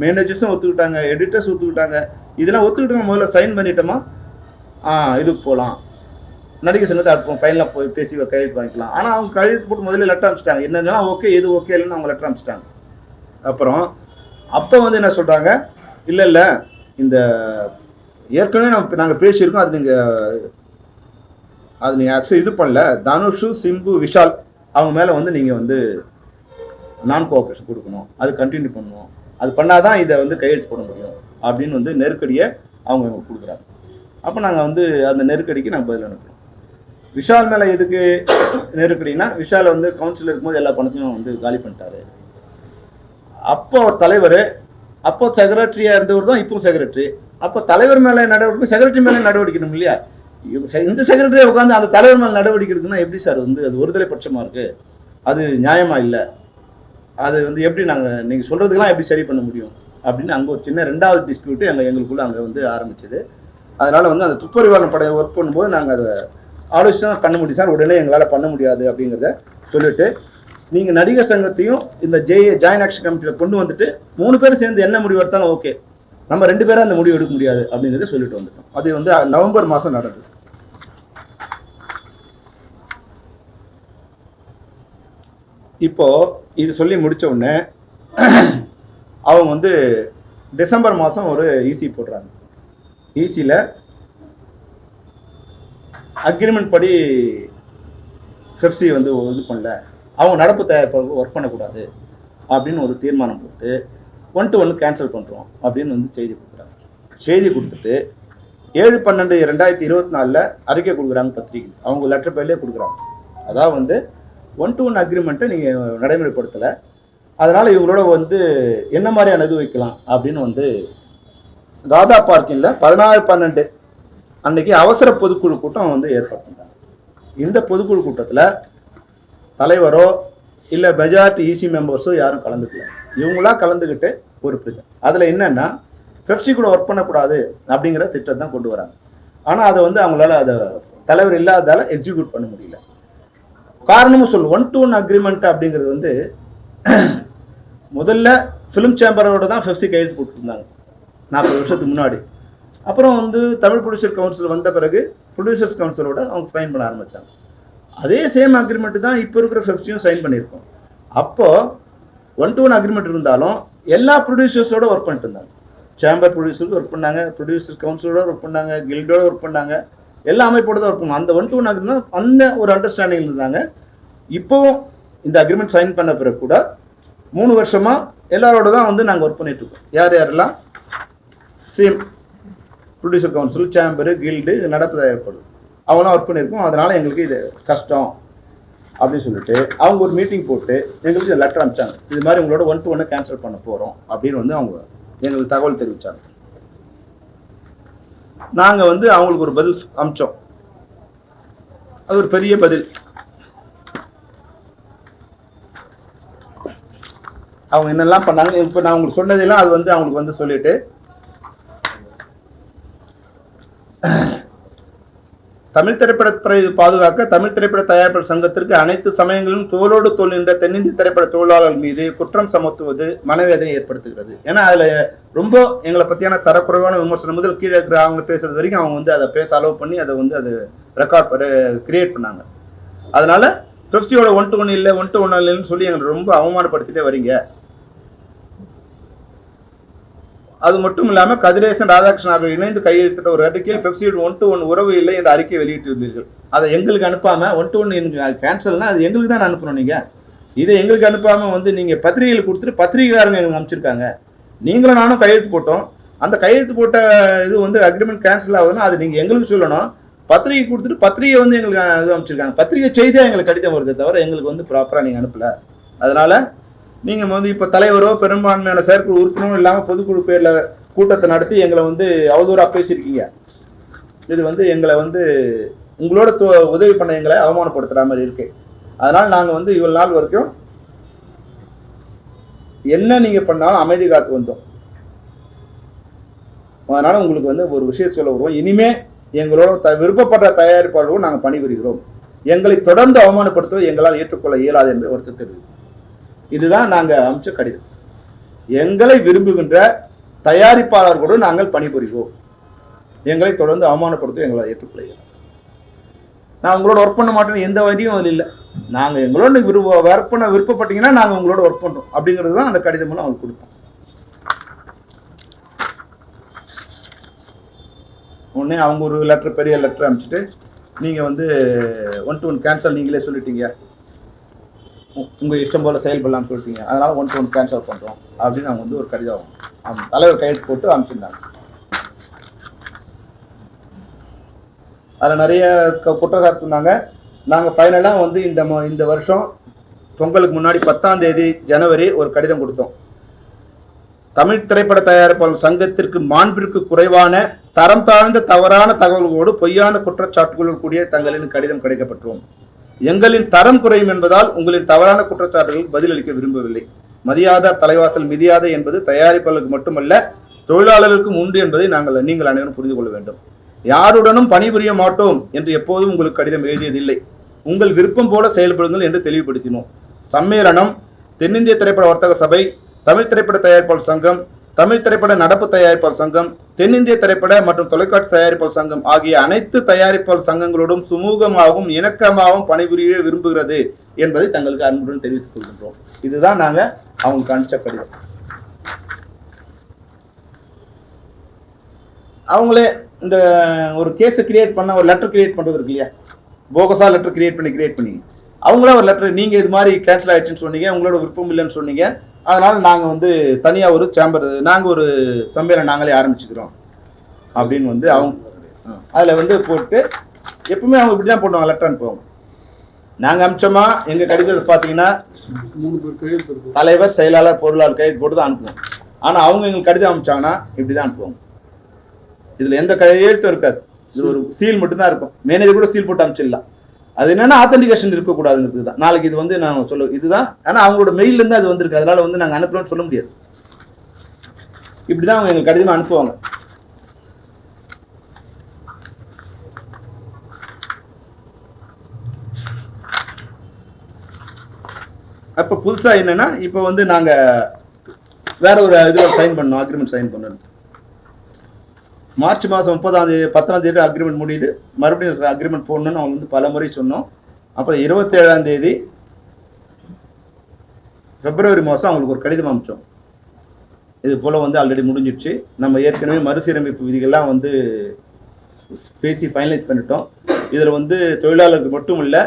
மேனேஜர்ஸும் ஒத்துக்கிட்டாங்க, எடிட்டர்ஸ் ஒத்துக்கிட்டாங்க. இதெல்லாம் ஒத்துக்கிட்டோம், முதல்ல சைன் பண்ணிட்டோமா இதுக்கு போகலாம், நடிகர் சங்கத்தை அடுப்போம், ஃபைனலாக போய் பேசி கையெழுத்து வாங்கிக்கலாம். ஆனால் அவங்க கையெழுத்து போட்டு முதல்ல லெட்டர் அனுப்பிச்சிட்டாங்க, என்னென்னா ஓகே எது ஓகே இல்லைன்னு அவங்க லெட்டர் அனுப்பிச்சிட்டாங்க. அப்புறம் அப்போ வந்து என்ன சொல்கிறாங்க, இல்லை இந்த ஏற்கனவே நாங்கள் பேசியிருக்கோம், அது நீங்கள் ஆக்சுவலி இது பண்ணல, தனுஷு சிம்பு விஷால் அவங்க மேலே வந்து நீங்கள் வந்து நான் கோஆப்ரேஷன் கொடுக்கணும், அது கண்டினியூ பண்ணணும், அது பண்ணாதான் இதை வந்து கையெழுத்து போட முடியும் அப்படின்னு வந்து நெருக்கடியை அவங்க கொடுக்குறாங்க. அப்போ நாங்கள் வந்து அந்த நெருக்கடிக்கு நாங்கள் பதில் அனுப்புகிறோம். விஷால் மேலே எதுக்கு நெருக்கடினா, விஷால் வந்து கவுன்சிலர் இருக்கும்போது எல்லா பணத்தையும் வந்து காலி பண்ணிட்டாரு. அப்போ தலைவர், அப்போ செக்ரட்டரியாக இருந்தவர் தான் இப்போ செக்ரட்டரி. அப்போ தலைவர் மேலே நடவடிக்கை, செக்ரட்டரி மேலே நடவடிக்கணும் இல்லையா? இந்த செக்ரட்டரியை உட்காந்து அந்த தலைவர் மேலே நடவடிக்கை இருக்குன்னா எப்படி சார் வந்து அது ஒருதலை பட்சமாக இருக்குது, அது நியாயமாக இல்லை, அது வந்து எப்படி நீங்கள் சொல்கிறதுக்கெல்லாம் எப்படி சரி பண்ண முடியும் அப்படின்னு அங்கே ஒரு சின்ன 2வது டிஸ்பியூட்டு எங்களுக்குள்ளே அங்கே வந்து ஆரம்பிச்சது. அதனால் வந்து அந்த துப்பறிவாளர் படையை ஒர்க் பண்ணும்போது நாங்கள் அதை ஆலோசிச்சு தான் பண்ண முடியும் சார், உடனே எங்களால் பண்ண முடியாது அப்படிங்கிறத சொல்லிவிட்டு, நீங்கள் நடிகர் சங்கத்தையும் இந்த ஜாயின்ட் ஆக்ஷன் கமிட்டியில் கொண்டு வந்துட்டு 3 பேரும் சேர்ந்து என்ன முடிவு எடுத்தாலும் ஓகே, நம்ம 2 பேரும் அந்த முடிவு எடுக்க முடியாது அப்படிங்கிறத சொல்லிட்டு வந்துட்டோம். அது வந்து நவம்பர் மாதம் நடந்தது. இப்போ இது சொல்லி முடித்த உடனே அவங்க வந்து டிசம்பர் மாதம் ஒரு ஈசி போடுறாங்க. ஈசியில் அக்ரிமெண்ட் படி பெப்சி வந்து இது பண்ணல, அவங்க நடப்பு தயாரிப்பாளர்கள் ஒர்க் பண்ணக்கூடாது அப்படின்னு ஒரு தீர்மானம் போட்டு 1-1 கேன்சல் பண்ணுறோம் அப்படின்னு வந்து செய்தி கொடுக்குறாங்க. செய்தி கொடுத்துட்டு 7/12/2024 அறிக்கை கொடுக்குறாங்க பத்திரிகை, அவங்க லெட்டர் பேர்லேயே கொடுக்குறாங்க. அதாவது வந்து 1-1 அக்ரிமெண்ட்டை நீங்கள் நடைமுறைப்படுத்தலை, அதனால் இவங்களோட வந்து என்ன மாதிரியான இது வைக்கலாம் அப்படின்னு வந்து ராதா பார்க்கிங்கில் 16/12 அன்னைக்கு அவசர பொதுக்குழு கூட்டம் வந்து ஏற்பாடு பண்ணுறாங்க. இந்த பொதுக்குழு கூட்டத்தில் தலைவரோ இல்லை மெஜாரிட்டி ஈசி மெம்பர்ஸோ யாரும் கலந்துக்கல. இவங்களா கலந்துக்கிட்டு ஒரு பிரச்சனை. அதில் என்னென்னா பெப்சி கூட ஒர்க் பண்ணக்கூடாது அப்படிங்கிற திட்டத்தை தான் கொண்டு வராங்க. ஆனால் அதை வந்து அவங்களால அதை தலைவர் இல்லாததால் எக்ஸிக்யூட் பண்ண முடியல. காரணமும் சொல்லு, 1-1 அக்ரிமெண்ட் அப்படிங்கிறது வந்து முதல்ல ஃபிலிம் சேம்பரோட தான் பெப்சி கையெழுத்து போட்டுருந்தாங்க 40 வருஷத்துக்கு முன்னாடி. அப்புறம் வந்து தமிழ் ப்ரொடியூசர் கவுன்சில் வந்த பிறகு ப்ரொடியூசர்ஸ் கவுன்சிலோட அவங்க சைன் பண்ண ஆரம்பித்தாங்க. அதே சேம் அக்ரிமெண்ட் தான் இப்போ இருக்கிற ஃபெஃப்சியும் சைன் பண்ணியிருக்கோம். அப்போது 1-to-1 அக்ரிமெண்ட் இருந்தாலும் எல்லா ப்ரொடியூசர்ஸோட ஒர்க் பண்ணிட்டு இருந்தாங்க. சேம்பர் ப்ரொடியூசருக்கு ஒர்க் பண்ணாங்க, ப்ரொடியூசர் கவுன்சிலோட ஒர்க் பண்ணாங்க, கில்டோட ஒர்க் பண்ணாங்க, எல்லா அமைப்போட தான் ஒர்க் பண்ணாங்க. அந்த 1-to-1 அக்ரிமெண்ட் அந்த ஒரு அண்டர்ஸ்டாண்டிங் இருந்தாங்க. இப்போவும் இந்த அக்ரிமெண்ட் சைன் பண்ண பிறகு கூட 3 வருஷமா எல்லாரோட தான் வந்து நாங்கள் ஒர்க் பண்ணிட்டு இருக்கோம். யார் யாரெல்லாம் same producer council, chamber, guild, நடப்பு ஏற்படும் அவங்களாம் ஒர்க் பண்ணியிருக்கோம். அதனால் எங்களுக்கு இது கஷ்டம் அப்படின்னு சொல்லிட்டு அவங்க ஒரு மீட்டிங் போட்டு எங்களுக்கு லெட்டர் அனுப்பிச்சாங்க. இது மாதிரி உங்களோட 1-to-1 கேன்சல் பண்ண போகிறோம் அப்படின்னு வந்து அவங்க எங்களுக்கு தகவல் தெரிவித்தாங்க. நாங்கள் வந்து அவங்களுக்கு ஒரு பதில் அனுப்பிச்சோம். அது ஒரு பெரிய பதில். அவங்க என்னெல்லாம் பண்ணாங்க இப்போ நான் உங்களுக்கு சொன்னதெல்லாம் அது வந்து அவங்களுக்கு வந்து சொல்லிட்டு தமிழ் திரைப்படத்துறை பாதுகாக்க தமிழ் திரைப்பட தயாரிப்பாளர் சங்கத்திற்கு அனைத்து சமயங்களிலும் தோளோடு தோல் நின்ற தென்னிந்திய திரைப்பட தொழிலாளர்கள் மீது குற்றம் சமத்துவது மனவேதனை ஏற்படுத்துகிறது. ஏன்னா அதில் ரொம்ப எங்களை பற்றியான தரக்குறைவான விமர்சனம் முதல் கீழே இருக்கிற அவங்க பேசுறது வரைக்கும் அவங்க வந்து அதை பேச அலோவ் பண்ணி அதை வந்து அது ரெக்கார்ட் கிரியேட் பண்ணாங்க. அதனால பெப்சியோட 1-to-1 இல்லை 1-to-1 இல்லைன்னு சொல்லி எங்களை ரொம்ப அவமானப்படுத்திட்டே வரீங்க. அது மட்டும் இல்லாமல் கதிரேசன் ராதாகிருஷ்ணன் ஆகியோர் இணைந்து கையெழுத்திட்ட ஒரு அறிக்கையில் பெப்சியோட 1-to-1 உறவு இல்லை என்ற அறிக்கையை வெளியிட்டுள்ளீர்கள். அதை எங்களுக்கு அனுப்பாமல் 1-to-1 எனக்கு கேன்சல்னா அது எங்களுக்கு தான் அனுப்பணும். நீங்கள் இதை எங்களுக்கு அனுப்பாமல் வந்து நீங்கள் பத்திரிகையில் கொடுத்துட்டு பத்திரிகைக்காரங்க எங்களுக்கு அனுப்பிச்சிருக்காங்க. நீங்களும் நானும் கையெழுத்து போட்டோம். அந்த கையெழுத்து போட்ட இது வந்து அக்ரிமெண்ட் கேன்சல் ஆகுதுன்னா அது நீங்கள் எங்களுக்கு சொல்லணும். பத்திரிகை கொடுத்துட்டு பத்திரிகை வந்து எங்களுக்கு இது அனுப்பிச்சிருக்காங்க. பத்திரிகை செய்தியாக எங்களுக்கு கடிதம் வருது தவிர எங்களுக்கு வந்து ப்ராப்பராக நீங்கள் அனுப்பலை. அதனால் நீங்கள் வந்து இப்போ தலைவரோ பெரும்பான்மையான செயற்குழு உறுப்பினரும் இல்லாமல் பொதுக்குழு பேரில் கூட்டத்தை நடத்தி எங்களை வந்து அவதூறாக பேசியிருக்கீங்க. இது வந்து எங்களை வந்து உங்களோட உதவி பண்ண எங்களை அவமானப்படுத்துகிற மாதிரி இருக்கு. அதனால் நாங்கள் வந்து இவ்வளோ நாள் வரைக்கும் என்ன நீங்கள் பண்ணாலும் அமைதி காத்து வந்தோம். அதனால் உங்களுக்கு வந்து ஒரு விஷயம் சொல்ல வருவோம். இனிமே எங்களோட விருப்பப்படுற தயாரிப்பாளர்களும் நாங்கள் பணிபுரிகிறோம். எங்களை தொடர்ந்து அவமானப்படுத்துவது எங்களால் ஏற்றுக்கொள்ள இயலாது என்று ஒருத்தர் தெரிவிக்கும். இதுதான் நாங்கள் அனுப்பிச்ச கடிதம். எங்களை விரும்புகின்ற தயாரிப்பாளர்களோடு நாங்கள் பணிபுரிவோம். எங்களை தொடர்ந்து அவமானப்படுத்த எங்களை ஏற்றுக்கொள்ள. நான் உங்களோட ஒர்க் பண்ண மாட்டேன்னு எந்த வழியும் அதில் இல்லை. நாங்கள் எங்களோட ஒர்க் பண்ண விருப்பப்பட்டீங்கன்னா நாங்கள் உங்களோட ஒர்க் பண்ணுறோம் அப்படிங்கிறது தான் அந்த கடிதம் மூலம் அவங்களுக்கு கொடுப்போம். உடனே அவங்க ஒரு லெட்டர், பெரிய லெட்டர் அனுப்பிச்சிட்டு நீங்கள் வந்து 1-to-1 கேன்சல் நீங்களே சொல்லிட்டீங்க, உங்கள் இஷ்டம் போல் செயல்படலாம்னு சொல்லிட்டீங்க, அதனால் 1-to-1 கேன்சல் பண்ணுறோம் அப்படின்னு அவங்க வந்து ஒரு கடிதம் தலைவர் கையெழுத்து போட்டு அனுப்பிச்சிருந்தாங்க. அதில் நிறைய குற்றச்சாட்டு சொன்னாங்க. நாங்கள் ஃபைனலாக வந்து இந்த வருஷம் பொங்கலுக்கு முன்னாடி 10ஆம் தேதி ஜனவரி ஒரு கடிதம் கொடுத்தோம். தமிழ் திரைப்பட தயாரிப்பாளர் சங்கத்திற்கு மாண்பிற்கு குறைவான தரம் தாழ்ந்த தவறான தகவல்களோடு பொய்யான குற்றச்சாட்டுகளுடன் கூடிய தங்களின் கடிதம் கிடைக்கப்பட்டுள்ளோம். எங்களின் தரம் குறையும் என்பதால் உங்களின் தவறான குற்றச்சாட்டுகளுக்கு பதிலளிக்க விரும்பவில்லை. மதியாத தலைவாசல் மிதியாத என்பது தயாரிப்பாளர்களுக்கு மட்டுமல்ல தொழிலாளர்களுக்கும் உண்டு என்பதை நீங்கள் அனைவரும் புரிந்து கொள்ள வேண்டும். யாருடனும் பணிபுரிய மாட்டோம் என்று எப்போதும் உங்களுக்கு கடிதம் எழுதியதில்லை. உங்கள் விருப்பம் போல செயல்படுங்கள் என்று தெளிவுபடுத்தினோம். சம்மேளனம், தென்னிந்திய திரைப்பட வர்த்தக சபை, தமிழ் திரைப்பட தயாரிப்பாளர் சங்கம், தமிழ் திரைப்பட நடப்பு தயாரிப்பாளர் சங்கம், தென்னிந்திய திரைப்பட மற்றும் தொலைக்காட்சி தயாரிப்பாளர் சங்கம் ஆகிய அனைத்து தயாரிப்பாளர் சங்கங்களோடும் சுமூகமாகவும் இணக்கமாகவும் பணிபுரிய விரும்புகிறது என்பதை தங்களுக்கு அன்புடன் தெரிவித்துக் கொள்கின்றோம். இதுதான் நாங்க அவங்களுக்கு அனுப்பிச்ச கடிதம். அவங்களே இந்த ஒரு கேஸ் கிரியேட் பண்ண ஒரு லெட்டர் கிரியேட் பண்றது இருக்கு இல்லையா, போகஸா லெட்டர் கிரியேட் பண்ணி அவங்களே ஒரு லெட்டர், நீங்க இது மாதிரி கேன்சல் ஆயிடுச்சுன்னு சொன்னீங்க, உங்களோட விருப்பம் இல்லைன்னு சொன்னீங்க, அதனால நாங்க வந்து தனியா ஒரு சேம்பர், நாங்க ஒரு சம்மேளனம் நாங்களே ஆரம்பிச்சுக்கிறோம் அப்படின்னு வந்து அவங்க அதுல வந்து போட்டு எப்பவுமே அவங்க இப்படிதான் போடுவாங்க, லெட்டர் அனுப்புவாங்க. நாங்க அமிச்சோமா எங்க கடிதத்தை பாத்தீங்கன்னா 3 பேர் கையெழுத்து, தலைவர், செயலாளர், பொருளாளர் கையெழுத்து போட்டு தான் அனுப்புவோம். ஆனா அவங்க எங்களுக்கு கடிதம் அனுப்பிச்சாங்கன்னா இப்படிதான் அனுப்புவாங்க. இதுல எந்த கையெழுத்தும் இருக்காது, இது ஒரு சீல் மட்டும் தான் இருக்கும். மேனேஜர் கூட சீல் போட்டு அனுப்பிச்சிடலாம். அது என்னன்னா ஆத்தென்டிகேஷன் இருக்கக்கூடாதுங்கிறது தான். நாளைக்கு இது வந்து நான் சொல்ல இதுதான், ஆனா அவங்களோட மெயில் இருந்து அது வந்திருக்கு, அதனால வந்து நாங்க அனுப்புறோம்னு சொல்ல முடியாது. இப்படிதான் அவங்க எங்களுக்கு கடிதமா அனுப்புவாங்க. அப்ப புதுசா என்னன்னா இப்ப வந்து நாங்க வேற ஒரு இதுல சைன் பண்ணோம், அக்ரிமெண்ட் சைன் பண்ணணும். மார்ச் மாதம் 30ஆம் தேதி 10ஆம் தேதி அக்ரிமெண்ட் முடியுது. மறுபடியும் அக்ரிமெண்ட் போடணும்னு அவங்க வந்து பல முறை சொன்னோம். அப்புறம் 27ஆம் தேதி பிப்ரவரி மாதம் அவங்களுக்கு ஒரு கடிதம் அனுப்பிச்சோம். இது போல் வந்து ஆல்ரெடி முடிஞ்சிடுச்சு, நம்ம ஏற்கனவே மறுசீரமைப்பு விதிகள்லாம் வந்து பேசி ஃபைனலைஸ் பண்ணிட்டோம். இதில் வந்து தொழிலாளருக்கு மட்டும் இல்லை,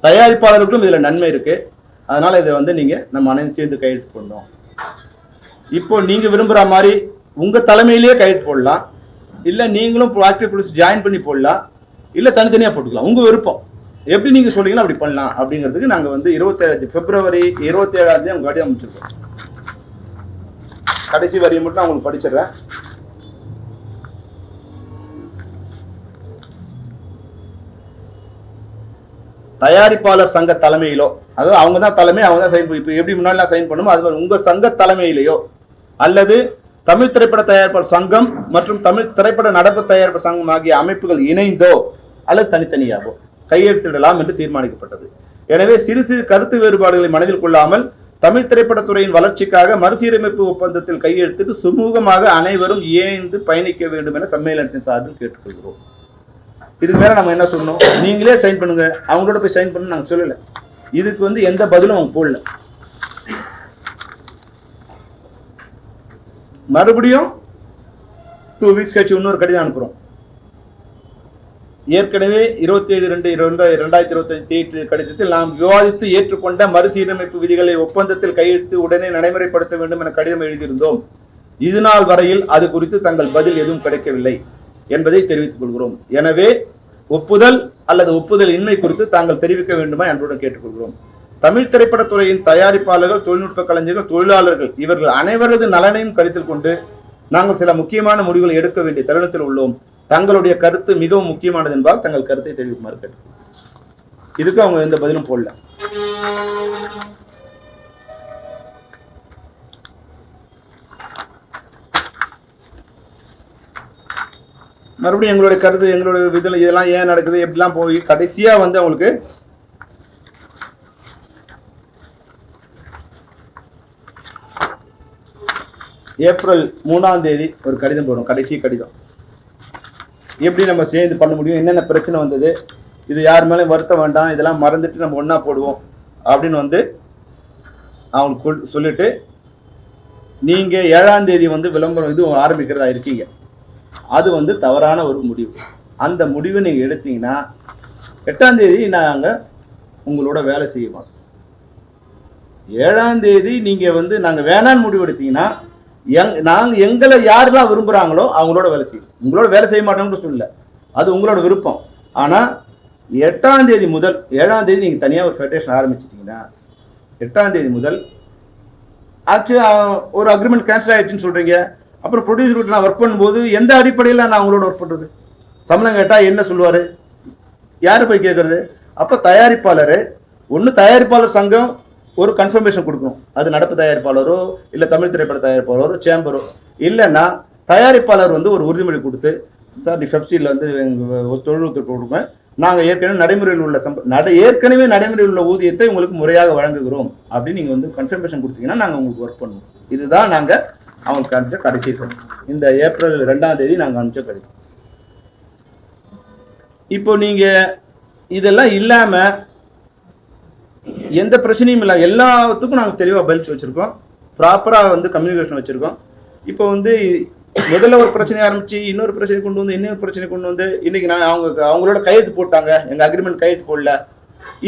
தயாரிப்பாளர்களுக்கும் இதில் நன்மை இருக்குது. அதனால் இதை வந்து நீங்கள் நம்ம அனைத்து சேர்ந்து கையெழுத்து போடணும். இப்போ நீங்கள் விரும்புகிற மாதிரி உங்கள் தலைமையிலேயே கையெழுத்து போடலாம், இல்லை நீங்களும் ஆக்டிவ் ப்ரொடியூஸ் ஜாயின் பண்ணி போடலாம், இல்லை தனித்தனியாக போட்டுக்கலாம். உங்கள் விருப்பம், எப்படி நீங்கள் சொல்றீங்களோ அப்படி பண்ணலாம். அப்படிங்கிறதுக்கு நாங்கள் வந்து பிப்ரவரி 27ஆம் தேதி அவங்க கடிதம் அமைச்சிருக்கோம். கடைசி வரியை மட்டும் நான் உங்களுக்கு படிச்சிடுறேன். தயாரிப்பாளர் சங்க தலைமையிலோ, அதாவது அவங்க தான் தலைமை, அவங்க தான் சைன், இப்போ எப்படி முன்னாடி சைன் பண்ணுமோ அது மாதிரி உங்க சங்க தலைமையிலேயோ அல்லது தமிழ் திரைப்பட தயாரிப்பாளர் சங்கம் மற்றும் தமிழ் திரைப்பட நடப்பு தயாரிப்பு சங்கம் ஆகிய அமைப்புகள் இணைந்தோ அல்லது தனித்தனியாகவோ கையெழுத்திடலாம் என்று தீர்மானிக்கப்பட்டது. எனவே சிறு சிறு கருத்து வேறுபாடுகளை மனதில் கொள்ளாமல் தமிழ் திரைப்படத்துறையின் வளர்ச்சிக்காக மறுசீரமைப்பு ஒப்பந்தத்தில் கையெழுத்திட்டு சுமூகமாக அனைவரும் இணைந்து பயணிக்க வேண்டும் என சம்மேளனத்தின் சார்பில் கேட்டுக்கொள்கிறோம். இதுக்கு மேல நம்ம என்ன சொல்லணும்? நீங்களே சைன் பண்ணுங்க, அவங்களோட போய் சைன் பண்ணு நாங்க சொல்லல. இதுக்கு வந்து எந்த பதிலும் அவங்க போடல. மறுபடியும் 2 வீக்ஸ் கழிச்சு இன்னொரு கடிதம் அனுப்புறோம். ஏற்கனவே 27/2/2025 கடிதத்தில் நாம் விவாதித்து ஏற்றுக்கொண்ட மறுசீரமைப்பு விதிகளை ஒப்பந்தத்தில் கையெழுத்து உடனே நடைமுறைப்படுத்த வேண்டும் என கடிதம் எழுதியிருந்தோம். இதுநாள் வரையில் அது குறித்து தங்கள் பதில் எதுவும் கிடைக்கவில்லை என்பதை தெரிவித்துக் கொள்கிறோம். எனவே ஒப்புதல் அல்லது ஒப்புதல் இன்மை குறித்து தாங்கள் தெரிவிக்க வேண்டுமா என்பதுடன் கேட்டுக்கொள்கிறோம். தமிழ் திரைப்படத்துறையின் தயாரிப்பாளர்கள், தொழில்நுட்ப கலைஞர்கள், தொழிலாளர்கள் இவர்கள் அனைவரது நலனையும் கருத்தில் கொண்டு நாங்கள் சில முக்கியமான முடிவுகளை எடுக்க வேண்டிய தருணத்தில் உள்ளோம். தங்களுடைய கருத்து மிகவும் முக்கியமானது என்பதால் தங்கள் கருத்தை தெரிவிக்குமாறு கேட்டுக்கொள்கிறோம். இதுக்கு அவங்க எந்த பதிலும் போடல. மறுபடியும் எங்களுடைய கருத்து, எங்களுடைய விதில் இதெல்லாம் ஏன் நடக்குது எப்படிலாம் போய் கடைசியா வந்து அவங்களுக்கு ஏப்ரல் 3ஆம் தேதி ஒரு கடிதம் போடும். கடைசி கடிதம், எப்படி நம்ம சேர்ந்து பண்ண முடியும், என்னென்ன பிரச்சனை வந்தது, இது யார் மேலே வருத்த வேண்டாம், இதெல்லாம் மறந்துட்டு நம்ம ஒன்றா போடுவோம் அப்படின்னு வந்து அவங்களுக்கு சொல்லிட்டு, நீங்கள் 7ஆம் தேதி வந்து விளம்பரம் இது ஆரம்பிக்கிறதா இருக்கீங்க. அது வந்து தவறான ஒரு முடிவு. அந்த முடிவை நீங்கள் எடுத்தீங்கன்னா 8ஆம் தேதி நாங்கள் உங்களோட வேலை செய்ய மாட்டோம். 7ஆம் தேதி நீங்கள் வந்து நாங்கள் வேணான்னு முடிவு எடுத்தீங்கன்னா நாங்கள் எங்களை யாரெல்லாம் விரும்புகிறாங்களோ அவங்களோட வேலை செய்யும். உங்களோட வேலை செய்ய மாட்டோம்னு சொல்லல, அது உங்களோட விருப்பம். ஆனால் 8ஆம் தேதி முதல் 7ஆம் தேதி நீங்கள் தனியாக ஒரு ஃபெடரேஷன் ஆரம்பிச்சிட்டிங்கன்னா 8ஆம் தேதி முதல் ஆக்சுவலி ஒரு அக்ரிமெண்ட் கேன்சல் ஆகிடுச்சுன்னு சொல்கிறீங்க. அப்புறம் ப்ரொடியூசர் நான் ஒர்க் பண்ணும்போது எந்த அடிப்படையில் நான் அவங்களோட ஒர்க் பண்ணுறது? சம்பளம் கேட்டால் என்ன சொல்லுவார்? யார் போய் கேட்குறது? அப்போ தயாரிப்பாளர் ஒன்று, தயாரிப்பாளர் சங்கம் ஒரு கன்ஃபர்மேஷன் கொடுக்கணும். அது நடப்பு தயாரிப்பாளரோ இல்லை தமிழ் திரைப்பட தயாரிப்பாளரோ சேம்பரோ, இல்லைன்னா தயாரிப்பாளர் வந்து ஒரு உறுதிமொழி கொடுத்து, சார் நீ ஃபெப்சியில் வந்து ஒரு தொழில்நுட்பத்தை கொடுப்பேன், நாங்கள் ஏற்கனவே நடைமுறையில் உள்ள ஏற்கனவே நடைமுறையில் உள்ள ஊதியத்தை உங்களுக்கு முறையாக வழங்குகிறோம் அப்படின்னு நீங்கள் வந்து கன்ஃபர்மேஷன் கொடுத்தீங்கன்னா நாங்கள் உங்களுக்கு ஒர்க் பண்ணுவோம். இதுதான் நாங்கள் அவங்களுக்கு அனுப்பிச்ச கடைசி இந்த ஏப்ரல் 2ஆம் தேதி நாங்கள் அனுப்பிச்ச கடிதம். இப்போ நீங்கள் இதெல்லாம் இல்லாமல் எந்த பிரச்சனையும் இல்லை, எல்லாத்துக்கும் நாங்கள் தெளிவாக பதில் வச்சுருக்கோம், ப்ராப்பராக வந்து கம்யூனிகேஷன் வச்சுருக்கோம். இப்போ வந்து முதல்ல ஒரு பிரச்சனை ஆரம்பிச்சு இன்னொரு பிரச்சனை கொண்டு வந்து இன்னொரு பிரச்சனை கொண்டு வந்து இன்னைக்கு நான் அவங்களோட கையெழுத்து போட்டாங்க, எங்கள் அக்ரிமெண்ட் கையெழுத்து போடல,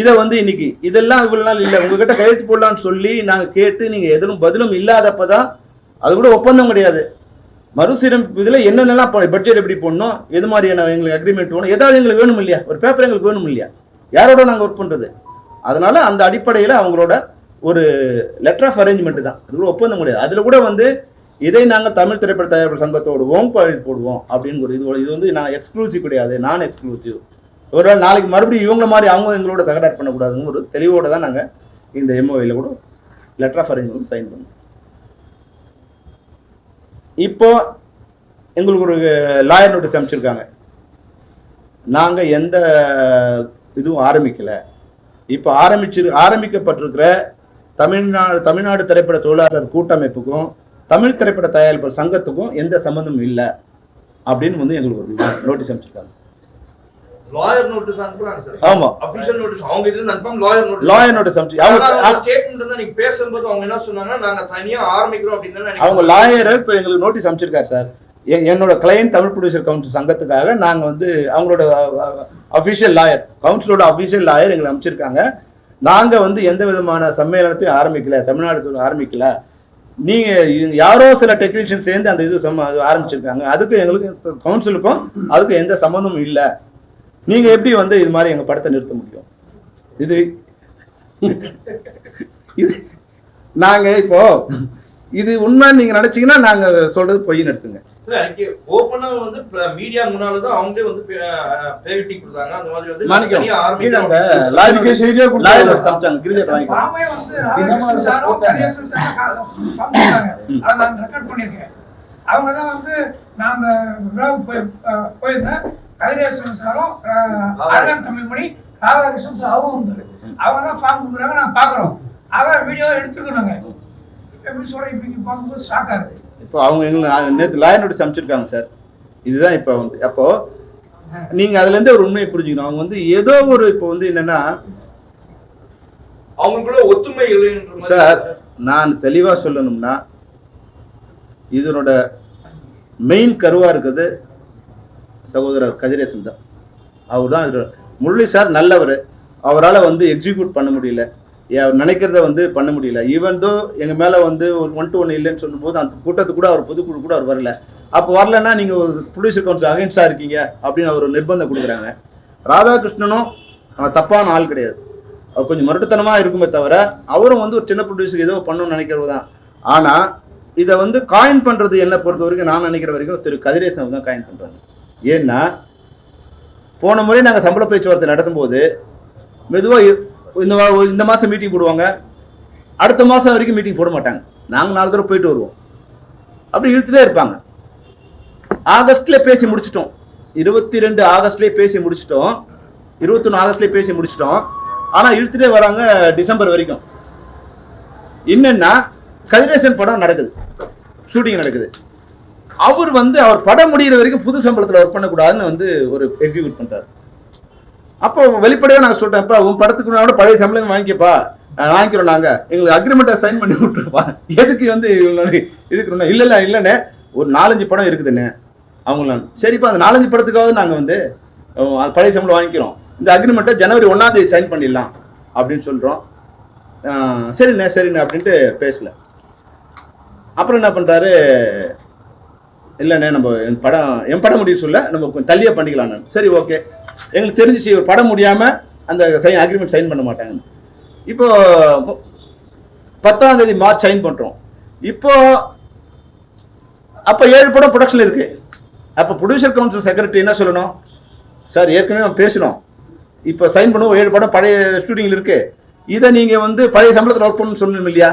இதை வந்து இன்னைக்கு இதெல்லாம் இவ்வளோ நாள் இல்லை உங்ககிட்ட கையெழுத்து போடலான்னு சொல்லி நாங்கள் கேட்டு நீங்கள் எதுவும் பதிலும் இல்லாதப்போ தான் அது கூட ஒப்பந்தம் கிடையாது. மறுசீரமைப்பு இதில் என்னென்னலாம் பட்ஜெட் எப்படி போடணும், எது மாதிரியான எங்களுக்கு அக்ரிமெண்ட் வேணும், ஏதாவது எங்களுக்கு வேணும் இல்லையா, ஒரு பேப்பர் எங்களுக்கு வேணும் இல்லையா, யாரோட நாங்கள் ஒர்க் பண்ணுறது. அதனால அந்த அடிப்படையில் அவங்களோட ஒரு லெட்டர் ஆஃப் அரேஞ்ச்மெண்ட் தான், அது கூட ஒப்பந்தம் கிடையாது. அதில் கூட வந்து இதை நாங்கள் தமிழ் திரைப்பட தயாரிப்பு சங்கத்தோடு போடுவோம் அப்படின்னு இது வந்து நான் எக்ஸ்க்ளூசிவ் கிடையாது, நான் எக்ஸ்க்ளூசிவ். ஒரு நாளைக்கு மறுபடியும் இவங்க மாதிரி அவங்க எங்களோட தகராறு பண்ணக்கூடாதுன்னு ஒரு தெளிவோடு தான் நாங்கள் இந்த எம்ஓஐயில் கூட லெட்டர் ஆஃப் அரேஞ்ச்மெண்ட் சைன் பண்ணோம். இப்போ எங்களுக்கு ஒரு லாயர் நோட்டீஸ் அமைச்சிருக்காங்க, நாங்கள் எந்த இதுவும் ஆரம்பிக்கலை. இப்போ ஆரம்பிக்கப்பட்டிருக்கிற தமிழ்நாடு திரைப்பட தொழிலாளர் கூட்டமைப்புக்கும் தமிழ் திரைப்பட தயாரிப்பாளர் சங்கத்துக்கும் எந்த சம்பந்தமும் இல்லை. அப்படின்னு வந்து எங்களுக்கு ஒரு நோட்டீஸ் அனுப்பிச்சிருக்காங்க. லாயர் நோட்டீஸ் அனுப்புறாங்க சார். ஆமா, அபிஷியல் நோட்டீஸ் அவங்க இதுல அனுப்பாம லாயர் நோட்டீஸ் அனுப்பிச்சு அவங்க ஸ்டேட்மென்ட் இருந்தா நீங்க பேசும்போது அவங்க என்ன சொன்னாங்கன்னா நாங்க தனியா ஆரம்பிக்கிறோம் அப்படின்னு அவங்க லாயர் இப்ப எங்களுக்கு நோட்டீஸ் அனுப்பிச்சிருக்காரு சார். என்னோட கிளையன்ட் தமிழ் ப்ரொடியூசர் கவுன்சில் சங்கத்துக்காக நாங்க வந்து அவங்களோட அபிஷியல் லாயர், கவுன்சிலோட அபிஷியல் லாயர் எங்களை அனுப்பிச்சிருக்காங்க. நாங்க வந்து எந்த விதமான சம்மேளனத்தையும் ஆரம்பிக்கல, தமிழ்நாடு ஆரம்பிக்கல, நீங்க யாரோ சில டெக்னீஷியன் சேர்ந்து அந்த இது ஆரம்பிச்சிருக்காங்க, அதுக்கு எங்களுக்கு கவுன்சிலுக்கும் அதுக்கு எந்த சம்மந்தமும் இல்லை, நீங்க எப்படி வந்து இது மாதிரி எங்க படத்தை நிறுத்த முடியும்? இது இது நாங்க இப்போ இது உண்மை நீங்க நினைச்சீங்கன்னா நாங்க சொல்றது பொய் நடத்துங்க. ஓபனா வந்து மீடியா முன்னால தான் அவங்களே வந்து பேட்டி கொடுத்தாங்க. அந்த மாதிரி வந்து மாணிக்கம் கீழ அந்த லைவ் கேஸ் வீடியோ கொடுத்தாங்க சம்சாங்க கிரிக்கெட் வாங்கி பாமே வந்து ராமகிருஷ்ணன் சாரோ கரியேசன் சாரோ சம்சாங்க அத நான் ரெக்கார்ட் பண்ணிருக்கேன். அவங்க தான் வந்து நான் அந்த விழாவுக்கு போயிருந்தேன். கரியேசன் சாரோ அரண் தமிழ்மணி ராமகிருஷ்ணன் சாரோ வந்து அவங்க தான் ஃபார்ம் கொடுக்குறாங்க, நான் பாக்குறோம். அத வீடியோ எடுத்துக்கணுங்க. எப்படி சொல்ற இப்படி பார்க்கும்போது ஷாக்கா இருக்கு. இப்போ அவங்க எங்களுக்கு நேற்று லாயர் நோட்டீஸ் அனுப்பிச்சிருக்காங்க சார். இதுதான் இப்போ வந்து அப்போ நீங்க அதுல இருந்து ஒரு உண்மையை புரிஞ்சுக்கணும். அவங்க வந்து ஏதோ ஒரு இப்போ வந்து என்னன்னா அவங்களுக்குள்ள ஒத்துமை சார், நான் தெளிவா சொல்லணும்னா இதனோட மெயின் கருவா இருக்குது சகோதரர் கதிரேசன் தான். அவர் தான் முரளி சார் நல்லவர், அவரால் வந்து எக்ஸிக்யூட் பண்ண முடியல, நினைக்கிறத வந்து பண்ண முடியல. ஈவன் தோ எங்க மேல வந்து ஒரு 1-to-1 இல்லைன்னு சொல்லும்போது அந்த கூட்டத்துக்கு கூட அவர் பொதுக்குழு கூட அவர் வரல. அப்போ வரலன்னா நீங்க ஒரு ப்ரொடியூசர் கவுன்சில் அகைன்ஸ்டா இருக்கீங்க அப்படின்னு அவர் நிர்பந்தம் கொடுக்குறாங்க. ராதாகிருஷ்ணனும் தப்பான ஆள் கிடையாது, அவர் கொஞ்சம் மருட்டுத்தனமா இருக்குமே தவிர அவரும் வந்து ஒரு சின்ன ப்ரொடியூசர் ஏதோ பண்ணணும்னு நினைக்கிறது தான். ஆனா இதை வந்து காயின் பண்றது என்ன பொறுத்த வரைக்கும் நான் நினைக்கிற வரைக்கும் திரு கதிரேசன் தான் காயின் பண்றாங்க. ஏன்னா போன முறை நாங்கள் சம்பள பேச்சுவார்த்தை நடத்தும் போது மெதுவாக இந்த மாதம் மீட்டிங் போடுவாங்க, அடுத்த மாதம் வரைக்கும் மீட்டிங் போட மாட்டாங்க, நாங்கள் 4 தடவை போயிட்டு வருவோம், அப்படி இழுத்துட்டே இருப்பாங்க. ஆகஸ்ட்ல பேசி முடிச்சிட்டோம், 22 ஆகஸ்ட்லேயே பேசி முடிச்சிட்டோம், 21 ஆகஸ்ட்லேயே பேசி முடிச்சிட்டோம். ஆனால் இழுத்துட்டே வராங்க டிசம்பர் வரைக்கும். என்னன்னா கதிரேசன் படம் நடக்குது, ஷூட்டிங் நடக்குது, அவர் வந்து அவர் படம் முடிகிற வரைக்கும் புது சம்பளத்தில் ஒர்க் பண்ணக்கூடாதுன்னு வந்து ஒரு எக்ஸிக்யூட் பண்றாரு. அப்போ வெளிப்படையாக நாங்கள் சொல்லிட்டேன்ப்பா, உன் படத்துக்கு கூட பழைய சம்பளம் வாங்கிக்கப்பா, வாங்கிக்கிறோம், நாங்கள் எங்களுக்கு அக்ரிமெண்ட்டை சைன் பண்ணி விட்டுருப்பா, எதுக்கு வந்து இருக்கிறோம்? இல்லைண்ணே ஒரு 4-5 படம் இருக்குதுண்ணே. அவங்களாம் சரிப்பா, அந்த 4-5 படத்துக்காவது நாங்கள் வந்து பழைய சம்பளம் வாங்கிக்கிறோம், இந்த அக்ரிமெண்ட்டை ஜனவரி 1ஆம் தேதி சைன் பண்ணிடலாம் அப்படின்னு சொல்கிறோம். சரிண்ணே அப்படின்ட்டு பேசல. அப்புறம் என்ன பண்ணுறாரு, இல்லைண்ணே நம்ம என் படம் முடிய சொல்ல நம்ம கொஞ்சம் தள்ளியே பண்ணிக்கலாம். சரி ஓகே, எங்களுக்கு தெரிஞ்சிச்சு ஒரு படம் முடியாமல் அந்த அக்ரிமெண்ட் சைன் பண்ண மாட்டாங்க. இப்போ 10ஆம் தேதி மார்ச் சைன் பண்ணுறோம். இப்போ அப்போ 7 படம் ப்ரொடக்ஷன் இருக்கு. அப்போ ப்ரொடியூசர் கவுன்சில் செக்ரட்டரி என்ன சொல்லணும், சார் ஏற்கனவே நம்ம பேசணும், இப்போ சைன் பண்ணுவோம், 7 படம் பழைய ஷூட்டிங்கில் இருக்கு, இதை நீங்கள் வந்து பழைய சம்பளத்தில் ஒர்க் பண்ணணும்னு சொல்லணும் இல்லையா?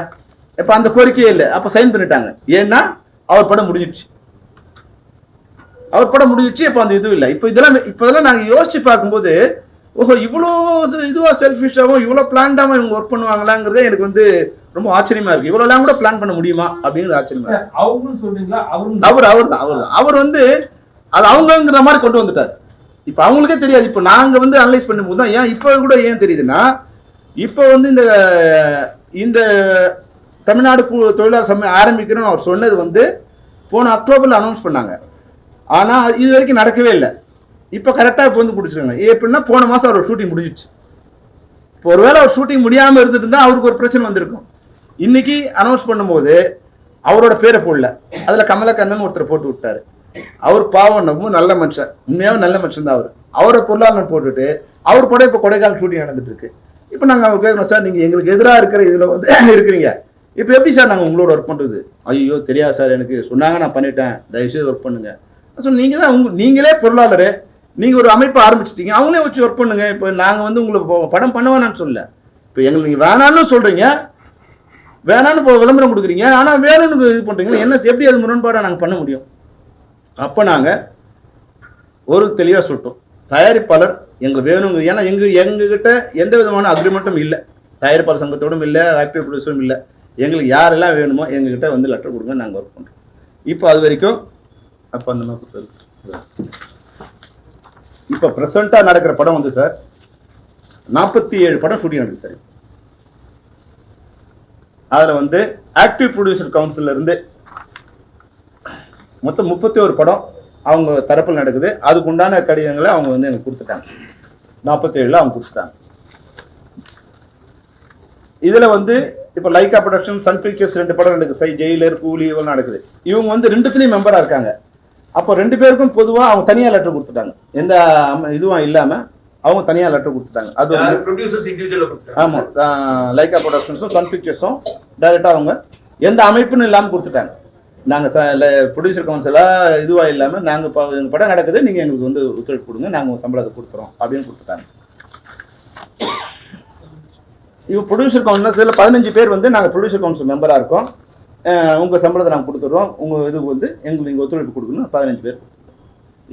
இப்போ அந்த கோரிக்கையே இல்லை, அப்போ சைன் பண்ணிட்டாங்க. ஏன்னா அவர் படம் முடிஞ்சிடுச்சு, இப்போ அந்த இதுவும் இல்லை. இப்போதெல்லாம் நாங்கள் யோசிச்சு பார்க்கும்போது ஓஹோ இவ்வளோ இதுவா செல்ஃபிஷாகவும் இவ்வளோ பிளான்டாகவும் இவங்க ஒர்க் பண்ணுவாங்களாங்கிறதே எனக்கு வந்து ரொம்ப ஆச்சரியமா இருக்கு. இவ்வளோலாம் கூட பிளான் பண்ண முடியுமா அப்படிங்கிறது ஆச்சரியமா இருக்கு. அவர் வந்து அது அவங்கிற மாதிரி கொண்டு வந்துட்டார். இப்போ அவங்களுக்கே தெரியாது. இப்போ நாங்கள் வந்து அனலைஸ் பண்ணும்போது தான் ஏன் இப்போ கூட ஏன் தெரியுதுன்னா, இப்போ வந்து இந்த தமிழ்நாடு தொழிலாளர் சம்மேளனம் ஆரம்பிக்கிறோன்னு அவர் சொன்னது வந்து போன அக்டோபரில் அனௌன்ஸ் பண்ணாங்க. ஆனால் இது வரைக்கும் நடக்கவே இல்லை. இப்போ கரெக்டாக இப்போ வந்து பிடிச்சிருக்காங்க. எப்படின்னா போன மாதம் அவர் ஷூட்டிங் முடிஞ்சிச்சு. இப்போ ஒருவேளை அவர் ஷூட்டிங் முடியாமல் இருந்துட்டு இருந்தால் அவருக்கு ஒரு பிரச்சனை வந்திருக்கும். இன்னைக்கு அனௌன்ஸ் பண்ணும்போது அவரோட பேரை போடல, அதில் கமலக்கண்ணன் ஒருத்தர் போட்டு விட்டாரு. அவர் பாவம் ரொம்ப நல்ல மனுஷன், உண்மையாகவும் நல்ல மனுஷன் தான் அவர். அவரை பொருளாளர் போட்டுட்டு அவர் படம் இப்போ கொடைக்கானல் ஷூட்டிங் நடந்துட்டு இருக்கு. இப்போ நாங்கள் அவர் கேட்குறோம், சார் நீங்கள் எங்களுக்கு எதிராக இருக்கிற இதில் வந்து இருக்கிறீங்க, இப்போ எப்படி சார் நாங்கள் உங்களோட ஒர்க் பண்ணுறது? ஐயோ தெரியாது சார், எனக்கு சொன்னாங்க, நான் பண்ணிட்டேன், தயவுசெய்து ஒர்க் பண்ணுங்க. ஸோ நீங்கள் தான் நீங்களே பொருளாளர், நீங்கள் ஒரு அமைப்பை ஆரம்பிச்சிட்டீங்க, அவங்களே வச்சு ஒர்க் பண்ணுங்க. இப்போ நாங்கள் வந்து உங்களுக்கு படம் பண்ண வேணான்னு சொல்லல, இப்போ எங்களுக்கு நீங்கள் வேணான்னு சொல்கிறீங்க, வேணான்னு இப்போ விளம்பரம் கொடுக்குறீங்க, ஆனால் வேணும்னு இது பண்ணுறீங்க, என்ன எப்படி அது முரண்பாடாக நாங்கள் பண்ண முடியும்? அப்போ நாங்கள் ஒரு தெளிவாக சொல்லிட்டோம், தயாரிப்பாளர் எங்களுக்கு வேணுங்க. ஏன்னா எங்ககிட்ட எந்த விதமான அக்ரிமெண்ட்டும் இல்லை, தயாரிப்பாளர் சங்கத்தோடும் இல்லை, ஆக்டிவ் ப்ரொடியூசரும் இல்லை. எங்களுக்கு யாரெல்லாம் வேணுமோ எங்ககிட்ட வந்து லெட்டர் கொடுங்க, நாங்கள் ஒர்க் பண்ணுறோம். இப்போ அது வரைக்கும் அப்போ அந்த மாதிரி இப்போ ப்ரெசண்டா நடக்கிற படம் வந்து சார் 47 படம் ஷூட்டிங் நடக்குது சார். அதுல வந்து ஆக்டிவ் ப்ரொடியூசர் கவுன்சில்ல இருந்து மொத்தம் 31 படம் அவங்க தரப்பில் நடக்குது. அதுக்கு உண்டான கடிதங்களை அவங்க வந்து எனக்கு கொடுத்துட்டாங்க. 47 அவங்க கொடுத்துட்டாங்க. இதுல வந்து இப்ப லைகா ப்ரொடக்ஷன், சன் பிக்சர்ஸ் 2 படம் நடக்குது. ஜெயிலர், கூலி இவங்க நடக்குது. இவங்க வந்து 2த்துலயும் மெம்பரா இருக்காங்க. அப்போ 2 பேருக்கும் பொதுவா அவங்க தனியா லெட்டர் கொடுத்துட்டாங்க. எந்த இதுவும் இல்லாம அவங்க தனியா லெட்டர் கொடுத்துட்டாங்க. அது ஆமா, லைகா ப்ரொடக்ஷன்ஸும் சன் பிக்சர்ஸும் டைரக்டா அவங்க எந்த அமைப்புன்னு இல்லாம கொடுத்துட்டாங்க. நாங்க ப்ரொடியூசர் கவுன்சிலா இதுவா இல்லாம நாங்க படம் நடக்குது, நீங்க எங்களுக்கு வந்து ஒத்துழைப்பு கொடுங்க, நாங்க சம்பளத்தை கொடுக்குறோம் அப்படின்னு கொடுத்துட்டாங்க. இப்போ ப்ரொடியூசர் கவுன்சில் 15 பேர் வந்து நாங்க ப்ரொடியூசர் கவுன்சில் மெம்பரா இருக்கோம், உங்க சம்பளத்தை நாங்க கொடுத்துட்றோம், உங்க இதுக்கு வந்து எங்களுக்கு நீங்க ஒத்துழைப்பு கொடுக்கணும். 15 பேர்.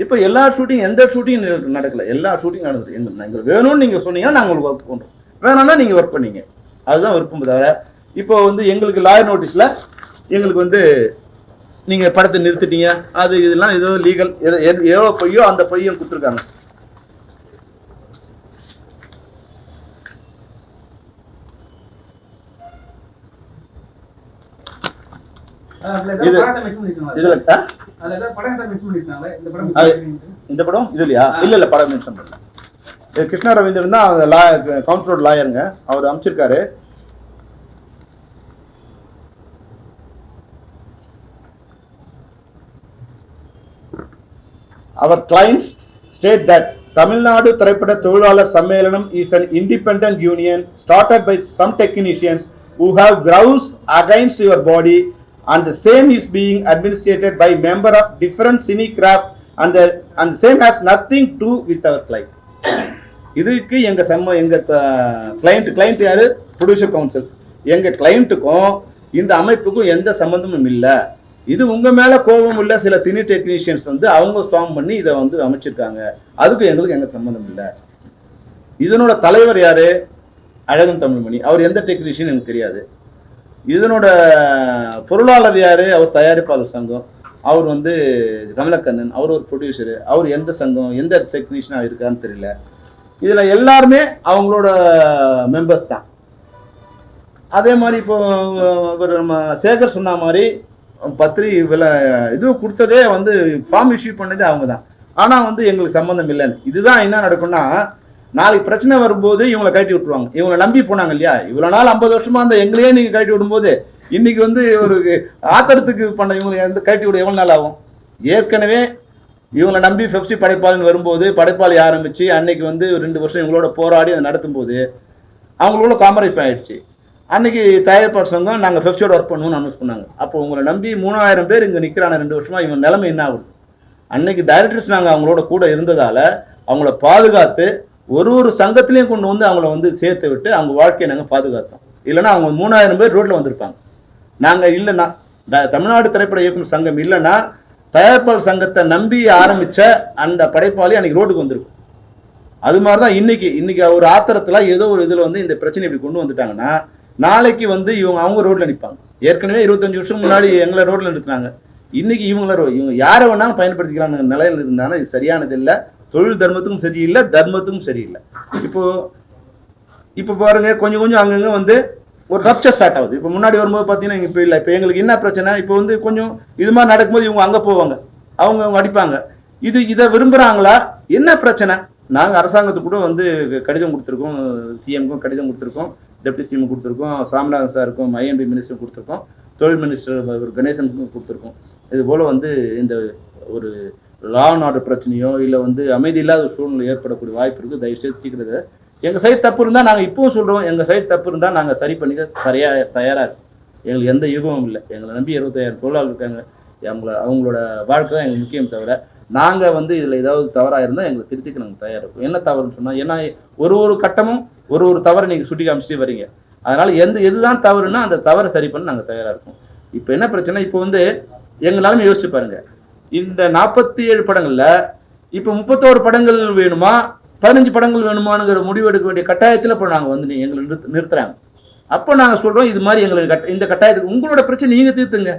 இப்போ எல்லா ஷூட்டிங், எந்த ஷூட்டிங் நடக்கல, எல்லா ஷூட்டிங் நடக்குது. எங்களுக்கு வேணும்னு நீங்க சொன்னீங்கன்னா நாங்கள் உங்களுக்கு ஒர்க் பண்றோம், வேணும்னா நீங்க ஒர்க் பண்ணீங்க, அதுதான் விருப்பம். தவிர இப்போ வந்து எங்களுக்கு லாயர் நோட்டீஸ்ல எங்களுக்கு வந்து நீங்க படத்தை நிறுத்திட்டீங்க, அது இதெல்லாம் ஏதோ லீகல் ஏதோ பொய்யோ அந்த பொய்யும் கொடுத்துருக்காங்க. இந்த படம் இதுலயா? இல்ல படம் மென்ஷன் பண்ணல. கிருஷ்ணா ரவீந்திரன் தான் கவுன்சிலோட லாயருங்க, அவர் அமைச்சிருக்காரு. Our clients state that Tamil Nadu திரைப்பட தொழிலாளர் சம்மேளனம் is an independent union started by some technicians who have grounds against your body, and the same is being administered by member of different cinecraft, and the same has nothing to do with our client. இதுக்கு எங்க கிளையண்ட் யாரு? Producer council. எங்க கிளையண்ட்டுக்கும் இந்த அமைப்புக்கும் எந்த சம்பந்தமும் இல்லை. இது உங்க மேல கோபம் உள்ள சில சினி டெக்னீஷியன்ஸ் வந்து அவங்க ஃபார்ம் பண்ணி இதை வந்து அமைச்சிருக்காங்க, அதுக்கு எங்களுக்கு எங்க சம்பந்தம் இல்லை. இதனோட தலைவர் யாரு? அழகன் தமிழ்மணி. அவர் எந்த டெக்னீஷியன் எனக்கு தெரியாது. இதனோட பொருளாளர் யாரு? அவர் தயாரிப்பாளர் சங்கம். அவர் வந்து கமலக்கண்ணன், அவர் ஒரு ப்ரொடியூசரு. அவர் எந்த சங்கம், எந்த டெக்னீஷியனாக இருக்கான்னு தெரியல. இதுல எல்லாருமே அவங்களோட மெம்பர்ஸ் தான். அதே மாதிரி இப்போ நம்ம சேகர் சொன்ன மாதிரி இது கொடுத்ததே வந்து ஃபார்ம் இஷ்யூ பண்ணதே அவங்க தான். ஆனா வந்து எங்களுக்கு சம்பந்தம் இல்லைன்னு. இதுதான் என்ன நடக்கும்னா, நாளைக்கு பிரச்சனை வரும்போது இவங்களை கட்டி விட்டுருவாங்க. இவங்களை நம்பி போனாங்க இல்லையா, இவ்வளவு நாள் 50 வருஷமா அந்த எங்களையே நீங்க கட்டி விடும்போது இன்னைக்கு வந்து ஒரு ஆத்திரத்துக்கு பண்ண இவங்களை கட்டி விட எவ்வளவு நாள் ஆகும்? ஏற்கனவே இவங்களை நம்பி பெப்சி படைப்பாளன் வரும்போது படைப்பாளி ஆரம்பிச்சு அன்னைக்கு வந்து 2 வருஷம் இவங்களோட போராடி அதை நடத்தும் போது அவங்களோட காமரைப்பு ஆயிடுச்சு. அன்னைக்கு தயாரிப்பாளர் சங்கம் நாங்கள் பெப்சியோட ஒர்க் பண்ணுவோம்னு அனௌன்ஸ் பண்ணாங்க. அப்போ உங்களை நம்பி 3000 பேர் இங்கே நிற்கிறான 2 வருஷமா, இவங்க நிலைமை என்ன ஆகுது? அன்னைக்கு டைரக்டர்ஸ் நாங்கள் அவங்களோட கூட இருந்ததால அவங்கள பாதுகாத்து ஒரு சங்கத்திலையும் கொண்டு வந்து அவங்கள வந்து சேர்த்து விட்டு அவங்க வாழ்க்கையை நாங்கள் பாதுகாத்தோம். இல்லைன்னா அவங்க 3000 பேர் ரோட்ல வந்திருப்பாங்க. நாங்கள் இல்லைன்னா, தமிழ்நாடு திரைப்பட இயக்குநர் சங்கம் இல்லைன்னா தயாரிப்பாளர் சங்கத்தை நம்பி ஆரம்பிச்ச அந்த படைப்பாளி அன்னைக்கு ரோட்டுக்கு வந்திருக்கும். அது மாதிரிதான் இன்னைக்கு ஒரு ஆத்திரத்துல ஏதோ ஒரு இதுல வந்து இந்த பிரச்சனை இப்படி கொண்டு வந்துட்டாங்கன்னா நாளைக்கு வந்து அவங்க ரோட்ல நிற்பாங்க. ஏற்கனவே 25 வருஷம் முன்னாடி எங்களை ரோட்ல நிறுத்தினாங்க. இன்னைக்கு இவங்க யாரை வேணாலும் பயன்படுத்திக்கிறாங்க நிலையில இருந்தாங்கன்னா இது சரியானது இல்லை. தொழில் தர்மத்துக்கும் சரியில்லை, தர்மத்துக்கும் சரியில்லை. இப்போ பாருங்க, கொஞ்சம் அங்கங்க வந்து ஒரு ரப்சர் ஸ்டார்ட் ஆகுது. இப்போ முன்னாடி வரும்போது பார்த்தீங்கன்னா இப்போ இல்லை. இப்போ எங்களுக்கு என்ன பிரச்சனை, இப்போ வந்து கொஞ்சம் இது மாதிரி நடக்கும்போது இவங்க அங்கே போவாங்க, அவங்க அடிப்பாங்க. இதை விரும்புகிறாங்களா? என்ன பிரச்சனை? நாங்கள் அரசாங்கத்துக்கு கூட வந்து கடிதம் கொடுத்துருக்கோம், சிஎம்க்கும் கடிதம் கொடுத்துருக்கோம், டெப்டி சிஎம் கொடுத்துருக்கோம், சாமிநாதன் சாருக்கும் ஐஎன்பி மினிஸ்டர் கொடுத்துருக்கோம், தொழில் மினிஸ்டர் கணேசனுக்கும் கொடுத்துருக்கோம். இது போல் வந்து இந்த ஒரு லா அண்ட் ஆர்டர் பிரச்சனையோ இல்லை வந்து அமைதி இல்லாத சூழ்நிலை ஏற்படக்கூடிய வாய்ப்பு இருக்குது. தயவுசெய்து சீக்கிரத்தை எங்கள் சைட் தப்பு இருந்தால் நாங்கள் இப்போவும் சொல்கிறோம், எங்கள் சைட் தப்பு இருந்தால் நாங்கள் சரி பண்ணிக்க தயாராக இருக்கோம். எங்களுக்கு எந்த யுகமும் இல்லை. எங்களை நம்பி 25,000 தொழிலாளர்கள் இருக்காங்க. அவங்களோட வாழ்க்கை தான் எங்களுக்கு முக்கியம். தவிர நாங்கள் வந்து இதில் ஏதாவது தவறாக இருந்தால் எங்களை திருத்திக்க நாங்கள் தயாராக இருக்கும். என்ன தவறுன்னு சொன்னால், ஏன்னா ஒரு கட்டமும் ஒரு தவறை நீங்கள் சுட்டி காமிச்சிட்டே வரீங்க. அதனால் எதுதான் தவறுன்னா அந்த தவறை சரி பண்ண நாங்கள் தயாராக இருக்கோம். இப்போ என்ன பிரச்சனை, இப்போ வந்து எங்களாலுமே யோசிச்சு பாருங்க, இந்த 47 படங்கள்ல இப்போ 31 படங்கள் வேணுமா 15 படங்கள் வேணுமானுங்கிற முடிவு எடுக்க வேண்டிய கட்டாயத்தில் இப்போ நாங்கள் வந்து எங்களை நிறுத்துறாங்க. அப்போ நாங்கள் சொல்கிறோம், இது மாதிரி எங்களுக்கு இந்த கட்டாயத்துக்கு உங்களோட பிரச்சனை நீங்கள் தீர்த்துங்க,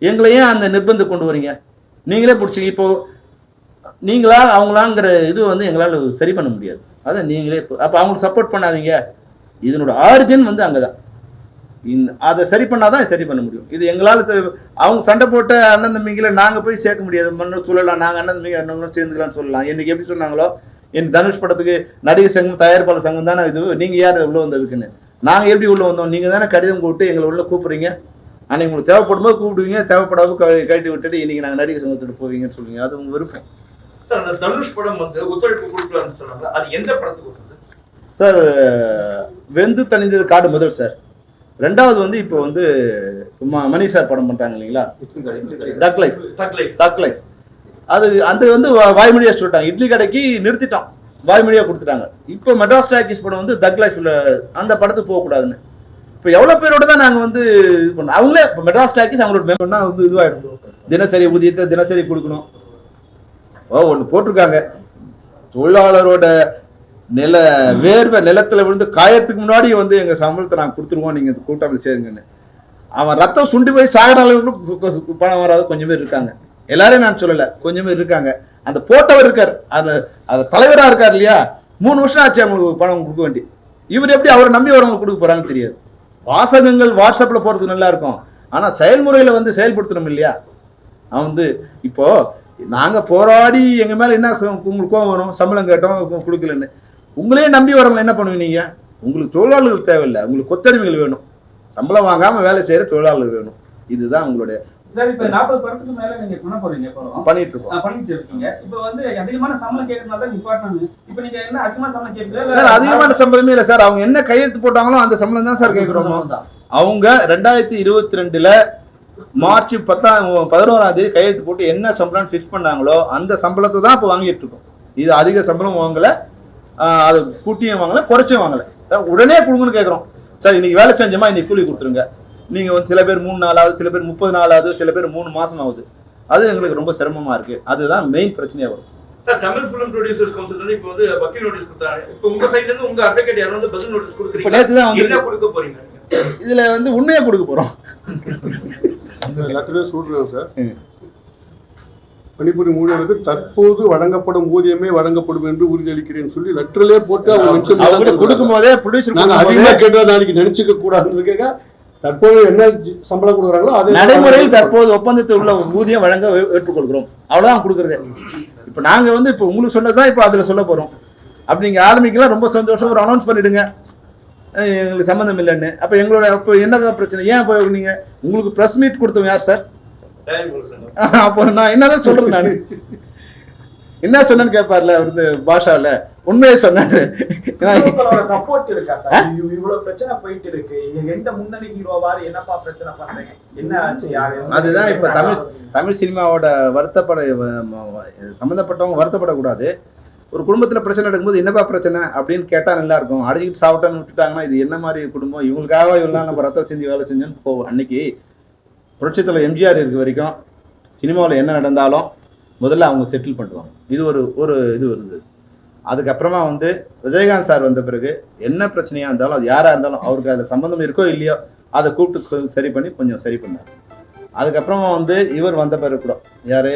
எங்களையே அந்த நிர்பந்தம் கொண்டு வரீங்க, நீங்களே பிடிச்சிங்க. இப்போ நீங்களா அவங்களாங்கிற இது வந்து எங்களால் சரி பண்ண முடியாது. அதை நீங்களே அப்போ அவங்களுக்கு சப்போர்ட் பண்ணாதீங்க. இதனோட ஆரிஜின் வந்து அங்கே தான். அதை சரி பண்ணாதான் சரி பண்ண முடியும். இது எங்களால் அவங்க சண்டை போட்ட அண்ணன் தம்பிங்களை நாங்கள் போய் சேர்க்க முடியாது. மண்ணு சொல்லலாம், நாங்கள் அண்ணன் தம்பிங்க அண்ணங்களும் சேர்ந்துக்கலாம்னு சொல்லலாம். இன்னைக்கு எப்படி சொன்னாங்களோ, என் தனுஷ் படத்துக்கு நடிகர் சங்கம் தயாரிப்பாளர் சங்கம் தானே இது, நீங்கள் யார் உள்ளே வந்ததுக்குன்னு. நாங்கள் எப்படி உள்ளே வந்தோம்? நீங்கள் தானே கடிதம் கூப்பிட்டு எங்களை உள்ள கூப்பிட்றீங்க. அன்னைக்கு உங்களுக்கு தேவைப்படும் போது கூப்பிடுவீங்க, தேவைப்படாமல் கழட்டி விட்டுட்டு இன்னைக்கு நாங்கள் நடிகர் சங்கத்துட்டு போவீங்கன்னு சொல்லுவீங்க. அது உங்கள் விருப்பம் சார். அந்த தனுஷ் படம் வந்து ஒத்துழைப்பு கொடுக்கலாம்னு சொன்னாங்க, அது எந்த படத்துக்கு சார்? வெந்து தணிந்தது காடு முதல் சார். ரெண்டாவது வந்து இப்போ வந்து மணி சார் படம் பண்றாங்க இல்லைங்களா, தக் லைஃப். அது அந்த வந்து வாய்மொழியா சொல்லிட்டாங்க. இட்லி கடைக்கு நிறுத்திட்டோம், வாய்மொழியா கொடுத்துட்டாங்க. இப்போ மெட்ராஸ் டாக்கீஸ் படம் வந்து தக் லைஃப்ல அந்த படத்துக்கு போகக்கூடாதுன்னு இப்போ எவ்வளோ பேரோட தான் நாங்கள் வந்து இது பண்ணோம். அவங்களே இப்போ மெட்ராஸ் டாக்கீஸ் அவங்களோட மெம்பர்னா வந்து இதுவாகிடும். தினசரி ஊதியத்தை தினசரி கொடுக்கணும். ஒன்று போட்டிருக்காங்க, தொழிலாளரோட வேர்வை நிலத்துல விழுந்து காயத்துக்கு முன்னாடி வந்து எங்க சம்பளத்தை நாங்கள் கொடுத்துருவோம், நீங்க கூட்டமைப்பு சேருங்கன்னு. அவன் ரத்தம் சுண்டி போய் சாகர அளவுக்கு பணம் வராது கொஞ்சம் பேர் இருக்காங்க. எல்லாரையும் நான் சொல்லல, கொஞ்சம் பேர் இருக்காங்க. அந்த போட்டவர் இருக்கார், அந்த தலைவரா இருக்கார் இல்லையா, 3 வருஷம் ஆச்சு அவங்களுக்கு பணம் கொடுக்க வேண்டி. இவர் எப்படி அவரை நம்பி வரவங்களுக்கு கொடுக்க போறாங்கன்னு தெரியாது. வாசகங்கள் வாட்ஸ்அப்ல போறது நல்லா இருக்கும், ஆனா செயல்முறையில வந்து செயல்படுத்தணும் இல்லையா. அவன் வந்து இப்போ நாங்க போராடி எங்க மேல என்ன உங்களுக்கு கோவம் வரும், சம்பளம் கேட்டோம் கொடுக்கலன்னு. உங்களே நம்பி வரவங்க என்ன பண்ணுவீங்க நீங்க? உங்களுக்கு தொழிலாளர்கள் தேவையில்லை, உங்களுக்கு கொத்தடிமைகள் வேணும். சம்பளம் வாங்காம வேலை செய்யற தொழிலாளர்கள் வேணும். இதுதான் உங்களுடைய சார். இப்ப 40 படத்துக்கு மேல நீங்க பண்ண போறீங்க, பண்ணிட்டு இருக்கீங்க. இப்ப வந்து அதிகமான சம்பளம் கேட்கறதுனால நிப்பாட்டினாங்க. இப்ப நீங்க என்ன அதிகமான சம்பளம் கேட்கல சார்? அதிகமான சம்பளமே இல்லை சார். அவங்க என்ன கையெழுத்து போட்டாங்களோ அந்த சம்பளம் தான் சார் கேட்கிறோம். அவங்க 2022 மார்ச் 11ஆம் தேதி கையெழுத்து போட்டு என்ன சம்பளம் ஃபிக்ஸ் பண்ணாங்களோ அந்த சம்பளத்தை தான் இப்போ வாங்கிட்டு இருக்கோம். இது அதிக சம்பளம் வாங்கல, அது கூட்டியும் வாங்கல, குறைச்சும் வாங்கல. உடனே கொடுங்கன்னு கேட்குறோம். சார் இன்னைக்கு வேலை செஞ்சோமா இன்னைக்கு கூலி கொடுத்துருங்க. நீங்க வந்து சில பேர் 3 நாள் ஆகுது, சில பேர் 30 நாள் ஆகுது, சில பேர் 3 மாசம் ஆகுது. அது எங்களுக்கு ரொம்ப சிரமமா இருக்கு. அதுதான் மெயின் பிரச்சனையா வரும். Sir, Tamil film producers council வந்து இப்போ வந்து வக்கீல் நோட்டீஸ் கொடுத்தாங்க. இப்போ உங்க சைடுல இருந்து உங்க அட்வொகேட் யாரும் வந்து பதில் நோட்டீஸ் கொடுக்குறீங்க. நேத்து தான் வந்து என்ன கொடுக்க போறீங்க? இதுல வந்து உண்மையா கொடுக்க போறோம். லெட்டரே சொல்றேன் சார். பணிபுரி ஊழியர்களுக்கு தற்போது வழங்கப்படும் ஊதியமே வழங்கப்படும் என்று உறுதியளிக்கிறேன்னு சொல்லி லெட்டர்லயே போட்டு அவங்க கொடுக்கும் போதே ப்ரொடியூசர் நாங்க அதிகமா கேட்டா நாளைக்கு நினைச்சுக்க கூடாதுன்னு தற்போது என்ன சம்பளம் கொடுக்குறாங்களோ அது நடைமுறையில் தற்போது ஒப்பந்தத்தில் உள்ள ஊதியம் வழங்க ஏற்றுக்கொள்கிறோம். அவ்வளவுதான் கொடுக்குறது. இப்ப நாங்க வந்து இப்ப உங்களுக்கு சொன்னதான் இப்ப அதுல சொல்ல போறோம். அப்படி நீங்க ஆரம்பிக்கலாம், ரொம்ப சந்தோஷம். ஒரு அனௌன்ஸ் பண்ணிடுங்க எங்களுக்கு சம்மந்தம் இல்லைன்னு. அப்ப எங்களோட அப்ப என்ன பிரச்சனை? ஏன் போய் நீங்க உங்களுக்கு பிரஸ் மீட் கொடுத்தோம் யார் சார்? அப்போ நான் என்னதான் சொல்றது? நான் என்ன சொன்னேன்னு கேட்பார்ல அவரு பாஷால உண்மையை சொன்னாரு. சப்போர்ட் இருக்கா சார்? இவ்வளவு பிரச்சனை போயிட்டு இருக்கு, எந்த முன்னணி ஹீரோவாரு என்னப்பா பிரச்சனை பண்றீங்க, என்ன ஆச்சு, யாரு? அதுதான் இப்ப தமிழ் சினிமாவோட சம்பந்தப்பட்டவங்க வருத்தப்படக்கூடாது. ஒரு குடும்பத்துல பிரச்சனை நடக்கும்போது என்னப்பா பிரச்சனை அப்படின்னு கேட்டா நல்லா இருக்கும். அடிச்சுட்டு சாப்பிட்டான்னு விட்டுட்டாங்கன்னா இது என்ன மாதிரி குடும்பம், இவங்களுக்காக இவெல்லாம் நம்ம ரத்தம் செஞ்சு வேலை செஞ்சோன்னு போவோம். அன்னைக்கு புரட்சித்தலைவர் எம்ஜிஆர் இருக்க வரைக்கும் சினிமாவில் என்ன நடந்தாலும் முதல்ல அவங்க செட்டில் பண்ணுவாங்க. இது ஒரு இது இருந்தது. அதுக்கப்புறமா வந்து விஜயகாந்த் சார் வந்த பிறகு என்ன பிரச்சனையாக இருந்தாலும் அது யாராக இருந்தாலும் அவருக்கு அதில் சம்மந்தம் இருக்கோ இல்லையோ அதை கூப்பிட்டு சரி பண்ணி கொஞ்சம் சரி பண்ணார். அதுக்கப்புறமா வந்து இவர் வந்த பிறகு கூட யார்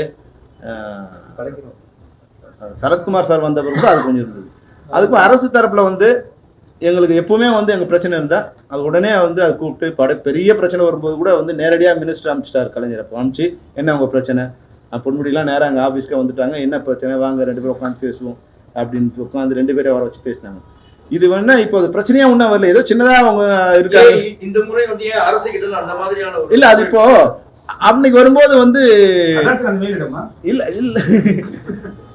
சரத்குமார் சார் வந்த பிறகு கூட அது கொஞ்சம் இருந்தது. அதுக்கும் அரசு தரப்பில் வந்து எங்களுக்கு எப்பவுமே வந்து எங்கள் பிரச்சனை இருந்தால் அது உடனே வந்து அதை கூப்பிட்டு பெரிய பிரச்சனை வரும்போது கூட வந்து நேரடியாக மினிஸ்டர் அனுப்பிச்சிட்டார் கலைஞர். அப்போ அனுப்பிச்சு என்ன உங்கள் பிரச்சனை, பொன்முடியெலாம் நேராக அங்கே ஆஃபீஸ்க்கு வந்துட்டாங்க, என்ன பிரச்சனை வாங்க 2 பேரும் உட்காந்து பேசுவோம் அப்படின்னு உட்காந்து 2 பேரை வர வச்சு பேசினாங்க. இது வேணா இப்போ அது பிரச்சனையா ஒன்றும் வரல, ஏதோ சின்னதாக அவங்க இருக்காங்க. இந்த முறை வந்து அரசு கிட்ட அந்த மாதிரியான இல்லை, அது இப்போ அன்னைக்கு வரும்போது வந்து இல்லை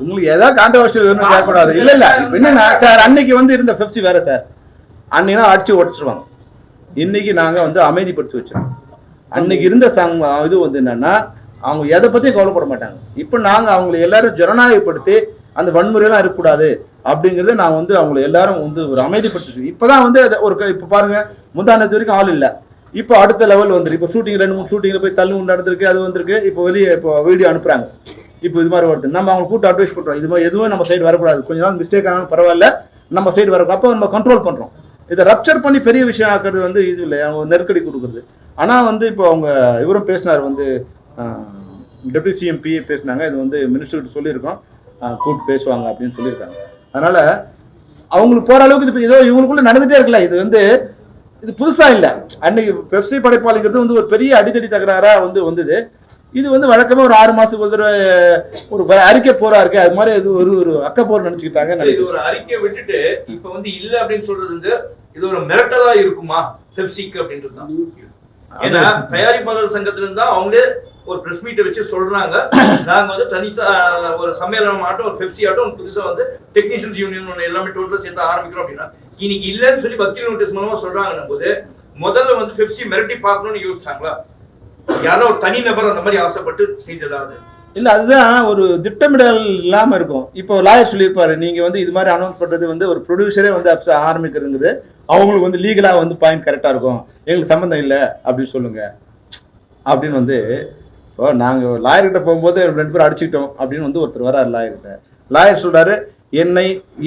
உங்களுக்கு ஏதாவது கான்ட்ரவர்ஷியல் வேணும்னு கேட்கக்கூடாது. இல்லை என்னன்னா சார், அன்னைக்கு வந்து இருந்த பெப்சி வேற சார். அன்னைக்கு அடிச்சு உடச்சிருவாங்க. இன்னைக்கு நாங்கள் வந்து அமைதிப்படுத்தி வச்சிருக்கோம். அன்னைக்கு இருந்த இது வந்து என்னன்னா அவங்க எதை பத்தியும் கவலைப்பட மாட்டாங்க. இப்போ நாங்கள் அவங்களை எல்லாரும் ஜனநாயகப்படுத்தி அந்த வன்முறையெல்லாம் இருக்கக்கூடாது அப்படிங்கிறத நான் வந்து அவங்களை எல்லாரும் வந்து ஒரு அமைதிப்படுத்தி இப்போதான் வந்து இப்போ பாருங்க, முந்தானத்து வரைக்கும் ஆள் இல்லை, இப்போ அடுத்த லெவல் வந்துருக்கு. இப்போ ஷூட்டிங் 2-3 ஷூட்டிங்கில் போய் தள்ளு நடந்திருக்கு, அது வந்திருக்கு. இப்போ வெளியே இப்போ வீடியோ அனுப்புறாங்க. இப்போ இது மாதிரி வருது. நம்ம அவங்க கூட்டு அட்வைஸ் பண்ணுறோம், இது மாதிரி எதுவும் நம்ம சைடு வரக்கூடாது, கொஞ்ச நாள் மிஸ்டேக் ஆனாலும் பரவாயில்ல, நம்ம சைடு வரக்கூடாது. அப்போ நம்ம கண்ட்ரோல் பண்ணுறோம். இதை ரப்சர் பண்ணி பெரிய விஷயம் ஆக்குறது வந்து இது இல்லை, அவங்க நெருக்கடி கொடுக்குறது. ஆனால் வந்து இப்போ அவங்க இவரும் பேசினார், வந்து டெப்யூட்டி சிஎம் பிஏ பேசினாங்க. இது வந்து மினிஸ்டர்கிட்ட சொல்லியிருக்கோம். கூப்பிட்டு பேசுவாங்க அப்படின்னு சொல்லியிருக்காங்க. அதனால அவங்களுக்கு போற அளவுக்கு இது ஏதோ இவங்களுக்குள்ள நடந்துட்டே இருக்கல. இது வந்து இது புதுசா இல்லை. அன்னைக்கு பெப்சி படைப்பாளிங்கிறது வந்து ஒரு பெரிய அடித்தடி தகராறா வந்தது. இது வந்து வழக்கமா ஒரு 6 மாசத்துக்கு ஒரு தடவை ஒரு அறிக்கை போரா இருக்கு. அது மாதிரி இது ஒரு அக்கப்போர் நினைச்சுக்கிட்டாங்க. இது ஒரு அறிக்கை விட்டுட்டு இப்ப வந்து இல்ல அப்படின்னு சொல்றது வந்து இது ஒரு மிரட்டலா இருக்குமா பெப்சிக்கு அப்படின்றதுதான். ஏன்னா தயாரிப்பாளர் சங்கத்துல இருந்தா அவங்களே ஒரு பிரஸ் மீட்டை வச்சு சொல்றாங்க, நாங்க வந்து தனிசா ஒரு சம்மேளனம் ஆட்டம் ஒரு பெப்சி ஆட்டம் புதுசா வந்து டெக்னீஷியன்ஸ் யூனியன் எல்லாமே டோட்டலா சேர்த்து ஆரம்பிக்கிறோம் அப்படின்னா இன்னைக்கு இல்லன்னு சொல்லி வக்கீல் நோட்டீஸ் மூலமா சொல்றாங்க போது முதல்ல வந்து பெப்சி மிரட்டி பார்க்கணும்னு யோசிச்சாங்களா? யாரோ ஒரு தனி நபர் அந்த மாதிரி ஆசைப்பட்டு செய்ததாவது இல்ல. அதுதான் ஒரு திட்டமிடல் இல்லாம இருக்கும். இப்போ லாயர் சொல்லியிருப்பாரு, நீங்க வந்து இது மாதிரி அனௌன்ஸ் பண்றது வந்து ஒரு ப்ரொடியூசரே வந்து ஆரம்பிக்கிறதுங்கிறது அவங்களுக்கு வந்து லீகலா வந்து பாயிண்ட் கரெக்டா இருக்கும், எங்களுக்கு சம்மந்தம் இல்லை அப்படின்னு சொல்லுங்க அப்படின்னு வந்து இப்போ நாங்க லாயர்கிட்ட போகும்போது 2 பேரும் அடிச்சுக்கிட்டோம் அப்படின்னு வந்து ஒருத்தர் வராரு லாயர்கிட்ட. லாயர் சொல்றாரு, என்னை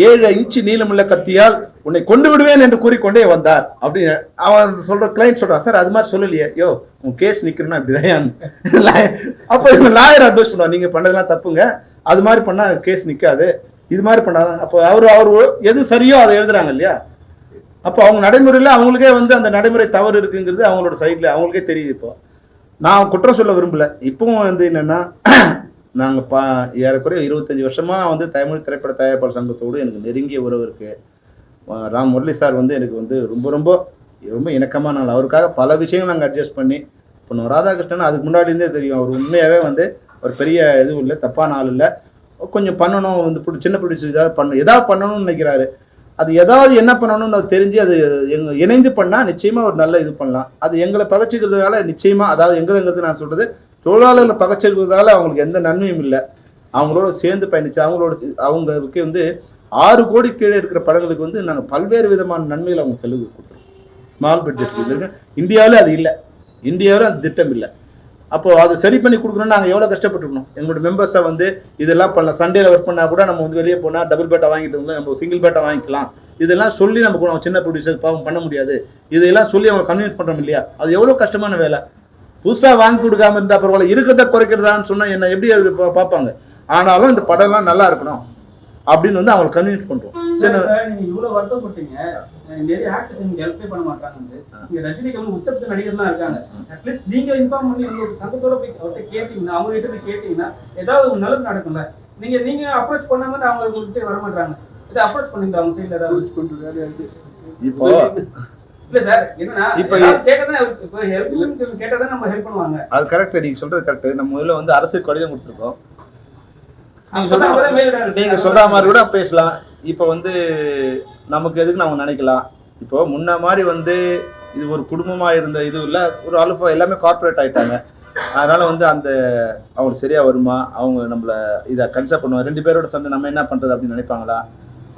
7 இன்ச்சு நீளமுள்ள கத்தியால் உன்னை கொண்டு விடுவேன் என்று கூறிக்கொண்டே வந்தார் அப்படின்னு அவன் சொல்ற கிளைண்ட் சொல்றான். சார் அது மாதிரி சொல்லலையே, யோ உன் கேஸ் நிக்கணும்னா இப்படிதான். அப்போ இவங்க லாயர் அட்வைஸ் பண்ணுவாங்க, நீங்க பண்ணதெல்லாம் தப்புங்க, அது மாதிரி பண்ணா கேஸ் நிக்காது, இது மாதிரி பண்ணாதான். அப்போ அவரு எது சரியோ அதை எழுதுறாங்க இல்லையா? அப்போ அவங்க நடைமுறையில அவங்களுக்கே வந்து அந்த நடைமுறை தவறு இருக்குங்கிறது அவங்களோட சைட்ல அவங்களுக்கே தெரியுது. இப்போ நான் குற்றம் சொல்ல விரும்பல. இப்பவும் வந்து என்னன்னா நாங்கள் ஏறக்குறைய 25 வருஷமா வந்து தமிழ் திரைப்பட தயாரிப்பாளர் சங்கத்தோடு எனக்கு நெருங்கிய உறவு இருக்கு. ராம் முரளி சார் வந்து எனக்கு வந்து ரொம்ப ரொம்ப ரொம்ப இணக்கமான நாள். அவருக்காக பல விஷயங்கள் நாங்கள் அட்ஜஸ்ட் பண்ணி இப்போ ராதாகிருஷ்ணன் அதுக்கு முன்னாடி இருந்தே தெரியும். அவர் உண்மையாகவே வந்து ஒரு பெரிய இதுவும் இல்லை, தப்பான ஆள் இல்லை. கொஞ்சம் பண்ணணும் வந்து சின்ன பிடிச்சி ஏதாவது பண்ணணும்னு நினைக்கிறாரு. அது ஏதாவது என்ன பண்ணணும்னு அது தெரிஞ்சு அது இணைந்து பண்ணால் நிச்சயமாக ஒரு நல்ல இது பண்ணலாம். அது எங்களை பகச்சிக்கிறதுனால நிச்சயமாக, அதாவது எங்களுங்கிறது நான் சொல்கிறது தொழிலாளர்களை பகச்சிருக்கிறதால அவங்களுக்கு எந்த நன்மையும் இல்லை. அவங்களோட சேர்ந்து பயணிச்சு அவங்களுக்கு வந்து 6 கோடி கீழே இருக்கிற படங்களுக்கு வந்து நாங்கள் பல்வேறு விதமான நன்மைகளை அவங்க செலவு கொடுத்துருக்கோம். ஸ்மால் பட்ஜெட் இந்தியாவில் அது இல்லை, இந்தியாவில் அந்த திட்டம் இல்லை. அப்போது அது சரி பண்ணி கொடுக்கணும்னு நாங்கள் எவ்வளோ கஷ்டப்பட்டுருக்கணும். எங்களோட மெம்பர்ஸை வந்து இதெல்லாம் பண்ணலாம். சண்டேல ஒர்க் பண்ணால் கூட நம்ம வந்து வெளியே போனால் டபுள் பேட்டா வாங்கிட்டு இருந்தால் நம்ம சிங்கிள் பேட்டா வாங்கிக்கலாம். இதெல்லாம் சொல்லி நம்ம சின்ன ப்ரொடியூசர் பாவம் பண்ண முடியாது. இதெல்லாம் சொல்லி அவங்க கன்வின்ஸ் பண்ணுறோம் இல்லையா? அது எவ்வளோ கஷ்டமான வேலை. புதுசாக வாங்கி கொடுக்காம இருந்தால் பரவாயில்ல, இருக்கிறத குறைக்கிறதான்னு சொன்னால் என்ன எப்படி அது பார்ப்பாங்க. ஆனாலும் இந்த படம்லாம் நல்லா இருக்கணும் அப்படின்னு வந்து அவங்களை கன்வின்ஸ் பண்ணுறோம். சரி, நீங்க இவ்வளவு வருத்தப்பட்டீங்க, நிறைய ஆக்டர்ஸ் நீங்க ஹெல்ப்பே பண்ண மாட்டாங்க. இங்க ரஜினிகாந்த் உச்சபட்ச நடிகர்லாம் இருக்காங்க. அட்லீஸ்ட் நீங்க இன்ஃபார்ம் பண்ணி உங்களுக்கு சங்கத்தோட போய் அவர்கிட்ட கேட்டீங்கன்னா, அவங்க கிட்ட போய் கேட்டீங்கன்னா ஏதாவது ஒரு நல்லது நடக்கும்ல. நீங்க அப்ரோச் பண்ணாம அவங்க உங்ககிட்ட வர மாட்டாங்க. இதை அப்ரோச் பண்ணீங்க அவங்க சைட்ல ஏதாவது கொண்டு இப்போ இல்ல சார், என்னன்னா இப்போ கேட்டதான் நம்ம ஹெல்ப் பண்ணுவாங்க. அது கரெக்ட், நீங்க சொல்றது கரெக்ட். நம்ம முதல்ல வந்து அரசுக்கு கடிதம் கொடுத்துருக்கோம். நீங்க சொல்ற மாதிரி கூட பேசலாம். இப்போ வந்து நமக்கு எதுக்கு நம்ம நினைக்கலாம். இப்போ முன்ன மாதிரி வந்து இது ஒரு குடும்பமா இருந்த இது இல்லை, ஒரு அலுஃபா எல்லாமே கார்பரேட் ஆயிட்டாங்க. அதனால வந்து அந்த அவங்களுக்கு சரியா வருமா, அவங்க நம்மள இதை கன்சல்ட் பண்ணுவாங்க, 2 பேரோட சண்டை நம்ம என்ன பண்றது அப்படின்னு நினைப்பாங்களா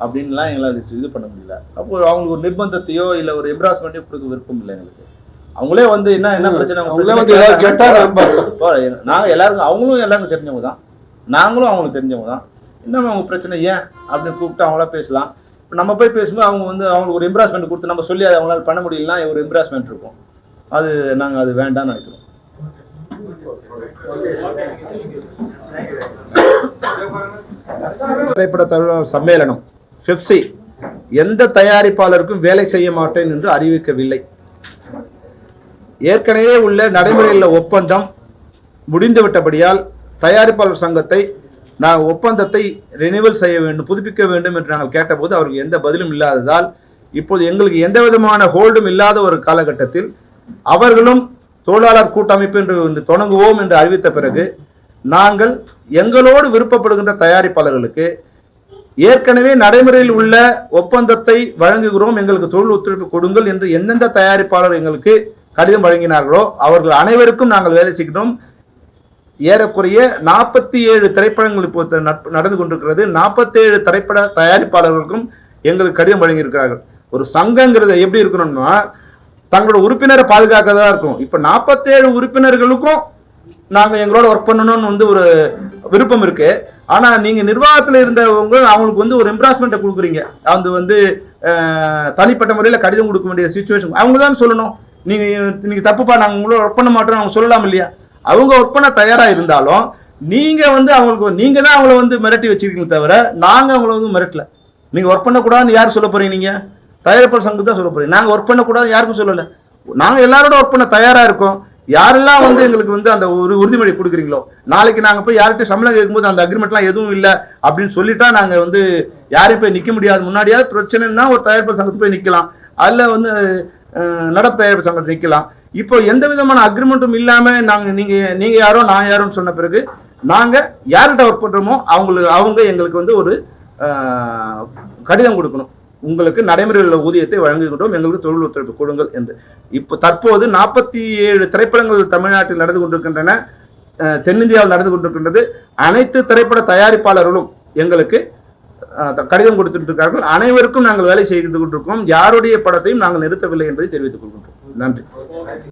அப்படின்லாம் எங்களால் இது பண்ண முடியல. அப்போ அவங்களுக்கு ஒரு நிர்பந்தத்தையோ இல்லை ஒரு எம்ப்ராஸ்மெண்ட்டையோ கொடுக்க விருப்பம் இல்லை எங்களுக்கு. அவங்களே வந்து என்ன பிரச்சனை நாங்கள் எல்லாருக்கும் அவங்களும் எல்லாருக்கும் தெரிஞ்சவங்க தான், நாங்களும் அவங்களுக்கு தெரிஞ்சவங்க தான். இன்னும் அவங்க பிரச்சனை ஏன் அப்படின்னு கூப்பிட்டு அவங்களா பேசலாம். இப்போ நம்ம போய் பேசும்போது அவங்க வந்து அவங்களுக்கு ஒரு எம்ப்ராஸ்மெண்ட் கொடுத்து நம்ம சொல்லி அதை அவங்களால பண்ண முடியலன்னா ஒரு எம்ப்ராஸ்மெண்ட் இருக்கும். அது நாங்கள் அது வேண்டாம்னு நினைக்கிறோம். திரைப்பட தொழிலாளர் சம்மேளனம் பெப்சி எந்த தயாரிப்பாளருக்கும் வேலை செய்ய மாட்டேன் என்று அறிவிக்கவில்லை. ஏற்கனவே உள்ள நடைமுறையில் ஒப்பந்தம் முடிந்துவிட்டபடியால் தயாரிப்பாளர் சங்கத்தை ஒப்பந்தத்தை ரினிவல் செய்ய வேண்டும், புதுப்பிக்க வேண்டும் என்று நாங்கள் கேட்டபோது அவருக்கு எந்த பதிலும் இல்லாததால் இப்போது எங்களுக்கு எந்த விதமான ஹோல்டும் இல்லாத ஒரு காலகட்டத்தில் அவர்களும் தொழிலாளர் கூட்டமைப்பு என்று தொடங்குவோம் என்று அறிவித்த பிறகு நாங்கள் எங்களோடு விருப்பப்படுகின்ற தயாரிப்பாளர்களுக்கு ஏற்கனவே நடைமுறையில் உள்ள ஒப்பந்தத்தை வழங்குகிறோம், எங்களுக்கு தொழில் ஒத்துழைப்பு கொடுங்கள் என்று எந்தெந்த தயாரிப்பாளர் எங்களுக்கு கடிதம் வழங்கினார்களோ அவர்கள் அனைவருக்கும் நாங்கள் வேலை செய்கிறோம். ஏறக்குறைய 47 திரைப்படங்கள் இப்போ நடந்து கொண்டிருக்கிறது. 47 திரைப்பட தயாரிப்பாளர்களுக்கும் எங்களுக்கு கடிதம் வழங்கியிருக்கிறார்கள். ஒரு சங்கங்கிறது எப்படி இருக்கணும்னா தங்களோட உறுப்பினரை பாதுகாக்கதான் இருக்கும். இப்போ 47 உறுப்பினர்களுக்கும் நாங்கள் எங்களோட ஒர்க் பண்ணணும்னு வந்து ஒரு விருப்பம் இருக்கு. ஆனால் நீங்கள் நிர்வாகத்தில் இருந்தவங்க அவங்களுக்கு வந்து ஒரு எம்ப்ராஸ்மெண்ட்டை கொடுக்குறீங்க. அது வந்து தனிப்பட்ட முறையில் கடிதம் கொடுக்க வேண்டிய சுச்சுவேஷன் அவங்க தான் சொல்லணும். நீங்கள் தப்புப்பா நாங்கள் உங்களோட ஒர்க் பண்ண மாட்டோம் அவங்க சொல்லலாம் இல்லையா? அவங்க ஒர்க் பண்ண தயாராக இருந்தாலும் நீங்க வந்து அவங்களுக்கு நீங்க தான் அவங்கள வந்து மிரட்டி வச்சிருக்கீங்க தவிர நாங்க அவங்கள வந்து மிரட்டல. நீங்க ஒர்க் பண்ணக்கூடாதுன்னு யார் சொல்ல போறீங்க? நீங்க தயாரிப்பாளர் சங்கம் தான் சொல்ல போறீங்க. நாங்க ஒர்க் பண்ணக்கூடாது யாருக்கும் சொல்லல. நாங்க எல்லாரோட ஒர்க் பண்ண தயாரா இருக்கோம். யாரெல்லாம் வந்து எங்களுக்கு வந்து அந்த ஒரு உறுதிமொழி கொடுக்குறீங்களோ, நாளைக்கு நாங்க போய் யார்கிட்ட சம்பளம் கேட்கும்போது அந்த அக்ரிமெண்ட்லாம் எதுவும் இல்லை அப்படின்னு சொல்லிட்டா நாங்க வந்து யாரையும் போய் நிக்க முடியாது. முன்னாடியாவது பிரச்சனைன்னா ஒரு தயாரிப்பாளர் சங்கத்துக்கு போய் நிக்கலாம், அதுல வந்து நடப்பு தயாரிப்பு சங்கத்தை நிக்கலாம். இப்போ எந்த விதமான அக்ரிமெண்ட்டும் இல்லாம நீங்க யாரோ நான் யாரோன்னு சொன்ன பிறகு நாங்க யார்கிட்ட ஒர்க் பண்றோமோ அவங்க எங்களுக்கு வந்து ஒரு கடிதம் கொடுக்கணும், உங்களுக்கு நடைமுறையில் உள்ள ஊதியத்தை வழங்குகின்றோம், எங்களுக்கு தொழில் ஒத்துழைப்பு கொடுங்கள் என்று. இப்போ தற்போது 47 திரைப்படங்கள் தமிழ்நாட்டில் நடந்து கொண்டிருக்கின்றன, தென்னிந்தியாவில் நடந்து கொண்டிருக்கின்றது. அனைத்து திரைப்பட தயாரிப்பாளர்களும் எங்களுக்கு கடிதம் கொடுத்துட்டு இருக்கார்கள். அனைவருக்கும் நாங்கள் வேலை செய்து கொண்டிருக்கிறோம். யாருடைய படத்தையும் நாங்கள் நிறுத்தவில்லை என்பதை தெரிவித்துக் கொள்கின்றோம். நன்றி.